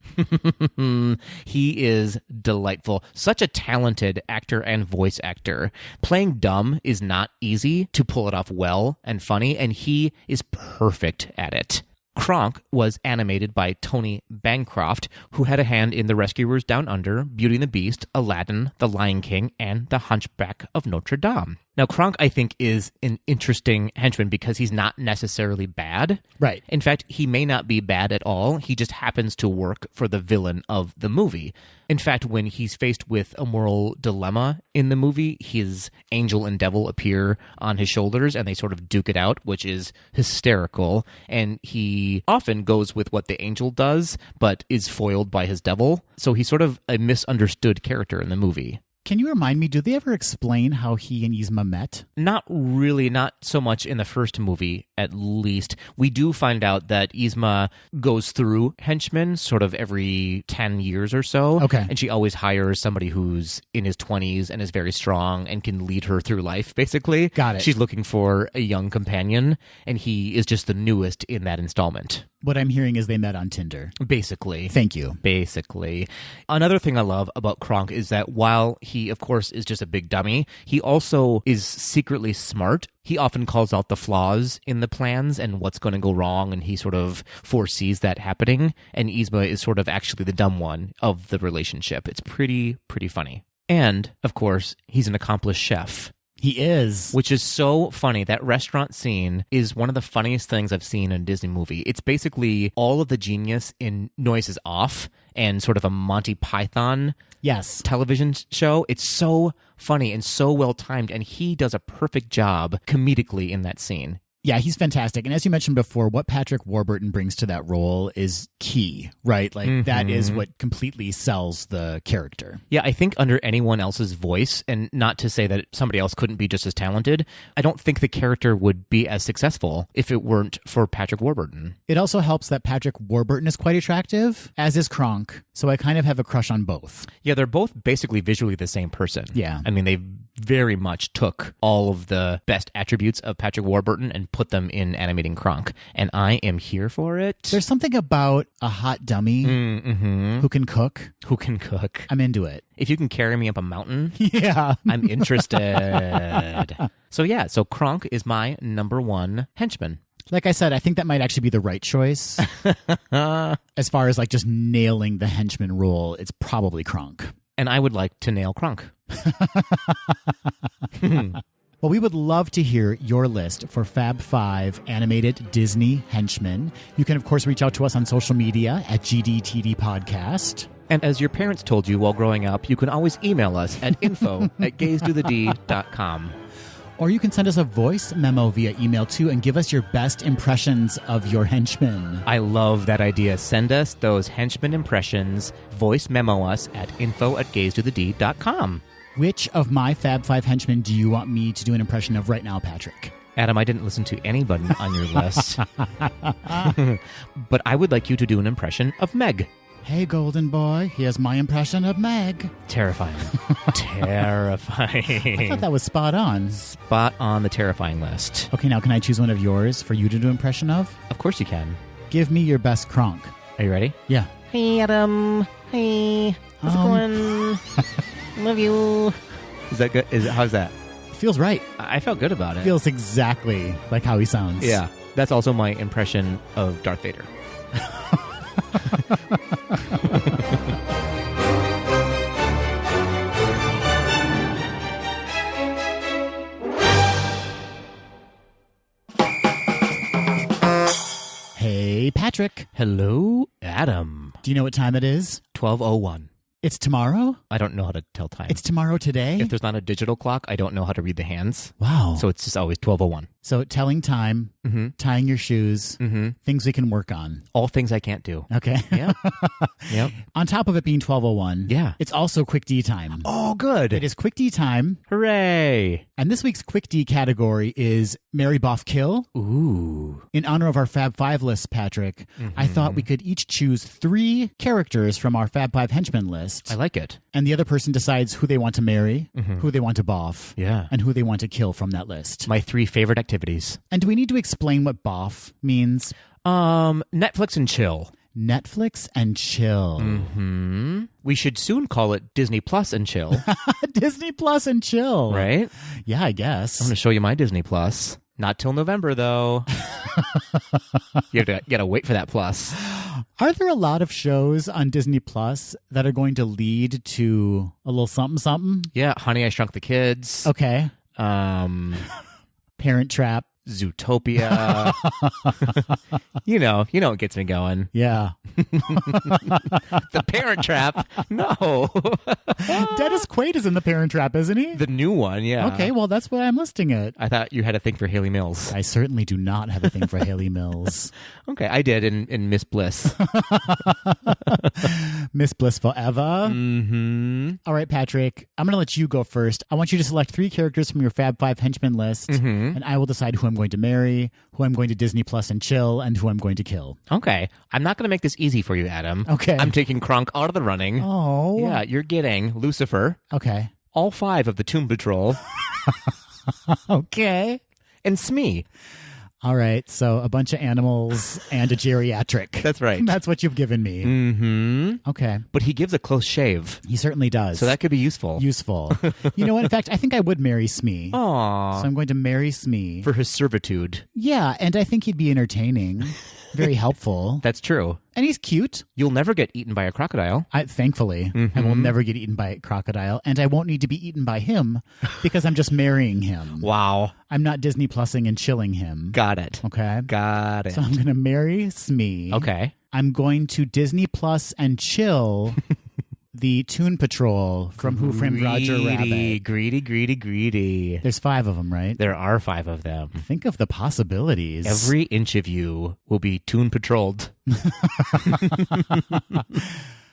He is delightful. Such a talented actor and voice actor. Playing dumb is not easy to pull it off well and funny, and he is perfect at it. Kronk was animated by Tony Bancroft, who had a hand in The Rescuers Down Under, Beauty and the Beast, Aladdin, The Lion King, and The Hunchback of Notre Dame. Now, Kronk, I think, is an interesting henchman because he's not necessarily bad.
Right.
In fact, he may not be bad at all. He just happens to work for the villain of the movie. In fact, when he's faced with a moral dilemma in the movie, his angel and devil appear on his shoulders and they sort of duke it out, which is hysterical. And he often goes with what the angel does, but is foiled by his devil. So he's sort of a misunderstood character in the movie.
Can you remind me, do they ever explain how he and Yzma met?
Not really, not so much in the first movie, at least. We do find out that Yzma goes through henchmen sort of every 10 years or so.
Okay.
And she always hires somebody who's in his 20s and is very strong and can lead her through life, basically.
Got it.
She's looking for a young companion, and he is just the newest in that installment.
What I'm hearing is they met on Tinder.
Basically.
Thank you.
Basically. Another thing I love about Kronk is that while he, of course, is just a big dummy, he also is secretly smart. He often calls out the flaws in the plans and what's going to go wrong, and he sort of foresees that happening. And Yzma is sort of actually the dumb one of the relationship. It's pretty funny. And, of course, he's an accomplished chef.
He is.
Which is so funny. That restaurant scene is one of the funniest things I've seen in a Disney movie. It's basically all of the genius in Noises Off and sort of a Monty Python television show. It's so funny and so well timed, and he does a perfect job comedically in that scene.
Yeah, he's fantastic. And as you mentioned before, what Patrick Warburton brings to that role is key, right? Like, that is what completely sells the character.
Yeah, I think under anyone else's voice, and not to say that somebody else couldn't be just as talented, I don't think the character would be as successful if it weren't for Patrick Warburton.
It also helps that Patrick Warburton is quite attractive, as is Kronk, so I kind of have a crush on both.
Yeah, they're both basically visually the same person.
Yeah.
I mean, they very much took all of the best attributes of Patrick Warburton and put them in animating Kronk, and I am here for it.
There's something about a hot dummy who can cook.
Who can cook.
I'm into it.
If you can carry me up a mountain,
yeah,
I'm interested. So Kronk is my number one henchman.
Like I said, I think that might actually be the right choice. As far as like just nailing the henchman role, it's probably Kronk.
And I would like to nail Kronk.
Well, we would love to hear your list for Fab Five animated Disney henchmen. You can, of course, reach out to us on social media at GDTD Podcast.
And as your parents told you while growing up, you can always email us at info@gaysdothed.com.
Or you can send us a voice memo via email, too, and give us your best impressions of your henchmen.
I love that idea. Send us those henchman impressions. Voice memo us at info@gaysdothed.com.
Which of my Fab Five henchmen do you want me to do an impression of right now, Patrick?
Adam, I didn't listen to anybody on your list. But I would like you to do an impression of Meg.
Hey, golden boy, here's my impression of Meg.
Terrifying. Terrifying.
I thought that was spot on.
Spot on the terrifying list.
Okay, now can I choose one of yours for you to do an impression of?
Of course you can.
Give me your best Kronk.
Are you ready?
Yeah.
Hey, Adam. Hey. How's it going? Love you. Is that good? How's that?
Feels right.
I felt good about it.
Feels exactly like how he sounds.
Yeah. That's also my impression of Darth Vader.
Hey, Patrick.
Hello, Adam.
Do you know what time it is?
12:01.
It's tomorrow?
I don't know how to tell time.
It's tomorrow today?
If there's not a digital clock, I don't know how to read the hands.
Wow.
So it's just always 12:01.
So telling time, tying your shoes, things we can work on.
All things I can't do.
Okay.
Yeah. Yep.
On top of it being 12:01,
yeah,
it's also Quick D time.
Oh, good.
It is Quick D time.
Hooray.
And this week's Quick D category is Marry, Boff, Kill.
Ooh.
In honor of our Fab Five list, Patrick, I thought we could each choose 3 characters from our Fab Five henchmen list.
I like it.
And the other person decides who they want to marry, who they want to boff, and who they want to kill from that list.
My 3 favorite activities.
And do we need to explain what boff means?
Netflix and chill.
Netflix and chill.
We should soon call it Disney Plus and chill.
Disney Plus and chill.
Right?
Yeah, I guess.
I'm going to show you my Disney Plus. Not till November, though. You gotta wait for that plus.
Are there a lot of shows on Disney Plus that are going to lead to a little something something?
Yeah, Honey, I Shrunk the Kids.
Okay. Parent Trap.
Zootopia. you know what gets me going.
Yeah.
The Parent Trap. No.
Dennis Quaid is in the Parent Trap, isn't he?
The new one, yeah.
Okay, well, that's what I'm listing it.
I thought you had a thing for Haley Mills.
I certainly do not have a thing for Haley Mills.
Okay, I did in Miss Bliss.
Miss Bliss Forever.
Mm-hmm.
All right, Patrick, I'm going to let you go first. I want you to select 3 characters from your Fab Five henchmen list, and I will decide who I'm going to marry, who I'm going to Disney Plus and chill, and who I'm going to kill.
Okay. I'm not going to make this easy for you, Adam.
Okay.
I'm taking Kronk out of the running.
Oh.
Yeah, you're getting Lucifer,
Okay.
all 5 of the Tomb Patrol,
Okay.
and Smee.
All right, so a bunch of animals and a geriatric.
That's right.
That's what you've given me.
Mm-hmm.
Okay.
But he gives a close shave,
He certainly does.
so that could be useful.
Useful. You know what? In fact, I think I would marry Smee.
Aww.
So I'm going to marry Smee.
For his servitude.
Yeah, and I think he'd be entertaining. Very helpful.
That's true.
And he's cute.
You'll never get eaten by a crocodile.
Thankfully, I will never get eaten by a crocodile, and I won't need to be eaten by him because I'm just marrying him.
Wow.
I'm not Disney Plusing and chilling him.
Got it.
Okay.
Got it.
So I'm going to marry Smee.
Okay.
I'm going to Disney Plus and chill the Toon Patrol from Who Framed Roger Rabbit.
Greedy.
There's 5 of them, right?
There are 5 of them.
Think of the possibilities.
Every inch of you will be Toon Patrolled.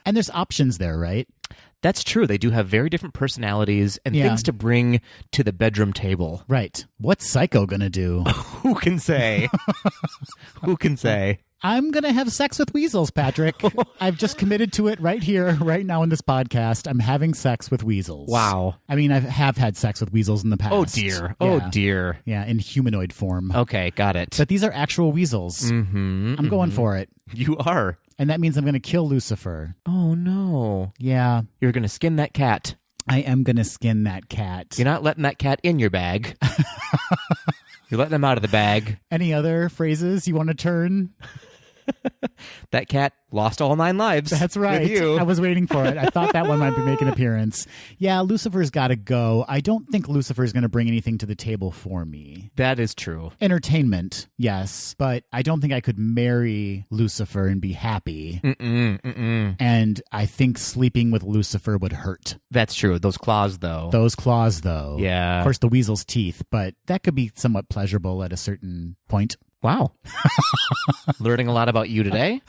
And there's options there, right?
That's true. They do have very different personalities and
Yeah.
things to bring to the bedroom table.
Right. What's Psycho going to do?
Who can say? Who can say?
I'm going to have sex with weasels, Patrick. I've just committed to it right here, right now in this podcast. I'm having sex with weasels.
Wow.
I mean, I have had sex with weasels in the past.
Oh, dear.
Yeah.
Oh, dear.
Yeah, in humanoid form.
Okay, got it.
But these are actual weasels.
Mm-hmm,
I'm going for it.
You are.
And that means I'm going to kill Lucifer.
Oh, no.
Yeah,
You're going to skin that cat.
I am going to skin that cat.
You're not letting that cat in your bag. You're letting him out of the bag.
Any other phrases you want to turn?
That cat lost all 9 lives.
That's right.
With you.
I was waiting for it. I thought that one might be making an appearance. Yeah, Lucifer's got to go. I don't think Lucifer's going to bring anything to the table for me.
That is true.
Entertainment, yes, but I don't think I could marry Lucifer and be happy. And I think sleeping with Lucifer would hurt.
That's true. Those claws, though.
Those claws, though.
Yeah.
Of course, the weasel's teeth, but that could be somewhat pleasurable at a certain point.
Wow. Learning a lot about you today.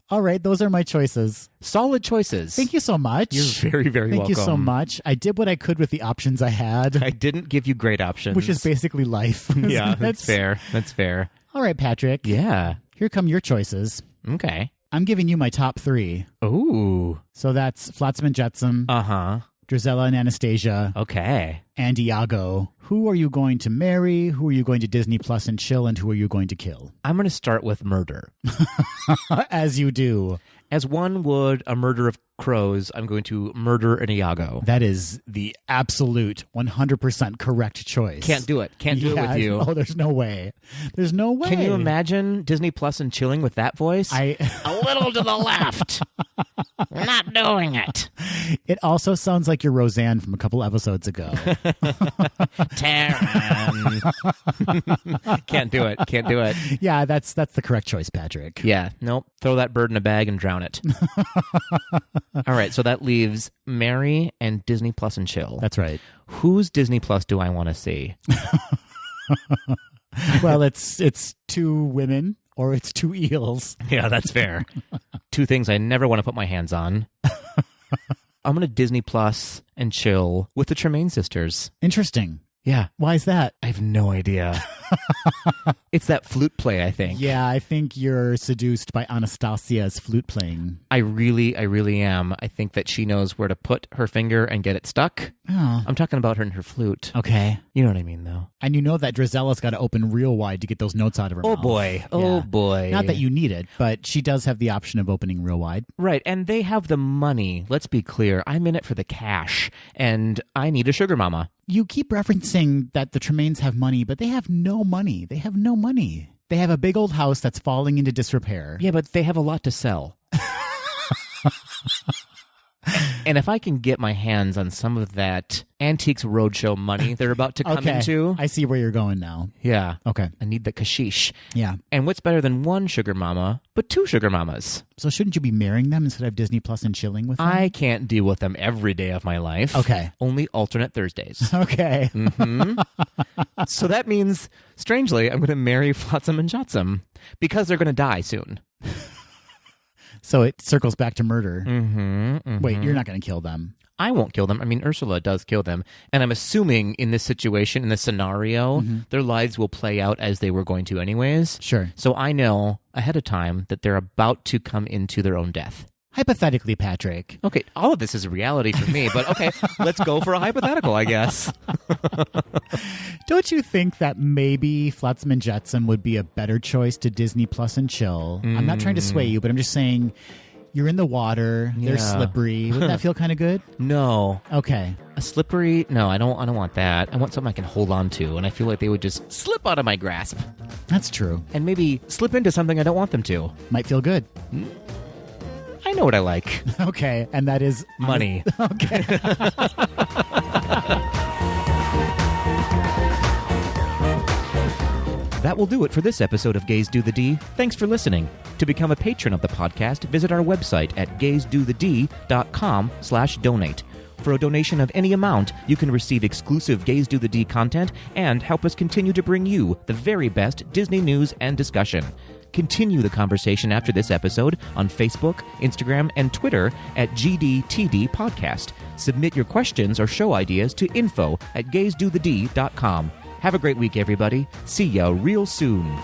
All right, those are my choices.
Solid choices.
Thank you so much.
You're very, very
Thank
welcome.
you so much. I did what I could with the options I had,
I didn't give you great options.
which is basically life.
Yeah, that's fair. That's fair.
All right, Patrick.
Yeah.
Here come your choices.
Okay.
I'm giving you my top 3.
Ooh.
So that's Flotsam and Jetsam,
Uh-huh.
Drizella and Anastasia,
Okay.
and Iago. Who are you going to marry? Who are you going to Disney Plus and chill? And who are you going to kill?
I'm going to start with murder.
As you do.
As one would a murder of crows, I'm going to murder an Iago.
That is the absolute 100% correct choice.
Can't do it. Can't do it with you.
Oh, there's no way. There's no way.
Can you imagine Disney Plus and chilling with that voice? A little to the left. We're not doing it.
It also sounds like you're Roseanne from a couple episodes ago.
Taryn. Can't do it. Can't do it.
Yeah, that's the correct choice, Patrick.
Yeah. Nope. Throw that bird in a bag and drown it. All right. So that leaves Mary and Disney Plus and chill.
That's right.
Whose Disney Plus do I want to see?
Well, it's 2 women or it's 2 eels.
Yeah, that's fair. 2 things I never want to put my hands on. I'm going to Disney Plus and chill with the Tremaine sisters.
Interesting.
Yeah.
Why is that?
I have no idea. It's that flute play, I think.
Yeah, I think you're seduced by Anastasia's flute playing.
I really am. I think that she knows where to put her finger and get it stuck.
Oh.
I'm talking about her and her flute.
Okay.
You know what I mean, though.
And you know that Drizella's got to open real wide to get those notes out of her
Oh,
mouth.
boy. Oh,
Yeah.
boy.
Not that you need it, but she does have the option of opening real wide.
Right, and they have the money. Let's be clear. I'm in it for the cash, and I need a sugar mama.
You keep referencing that the Tremaines have money, but they have no money. They have no money. They have a big old house that's falling into disrepair.
Yeah, but they have a lot to sell. And if I can get my hands on some of that Antiques Roadshow money they're about to come into.
I see where you're going now.
Yeah.
Okay.
I need the kashish.
Yeah.
And what's better than one sugar mama, but two sugar mamas?
So shouldn't you be marrying them instead of Disney Plus and chilling with them?
I can't deal with them every day of my life.
Okay.
Only alternate Thursdays.
Okay.
So that means, strangely, I'm going to marry Flotsam and Jetsam because they're going to die soon.
So it circles back to murder. Wait, you're not going to kill them.
I won't kill them. I mean, Ursula does kill them. And I'm assuming in this situation, in this scenario, their lives will play out as they were going to anyways.
Sure.
So I know ahead of time that they're about to come into their own death.
Hypothetically, Patrick.
Okay, all of this is reality for me, but okay, let's go for a hypothetical, I guess.
Don't you think that maybe Flotsam and Jetsam would be a better choice to Disney Plus and chill? I'm not trying to sway you, but I'm just saying you're in the water, they're slippery. Wouldn't that feel kind of good?
No.
Okay.
A slippery? No, I don't want that. I want something I can hold on to, and I feel like they would just slip out of my grasp.
That's true.
And maybe slip into something I don't want them to.
Might feel good.
I know what I like.
Okay, and that is...
Money.
Okay.
That will do it for this episode of Gays Do the D. Thanks for listening. To become a patron of the podcast, visit our website at gaysdothed.com/donate. For a donation of any amount, you can receive exclusive Gays Do the D content and help us continue to bring you the very best Disney news and discussion. Continue the conversation after this episode on Facebook, Instagram, and Twitter at GDTD Podcast. Submit your questions or show ideas to info@gaysdothed.com. Have a great week, everybody. See ya real soon.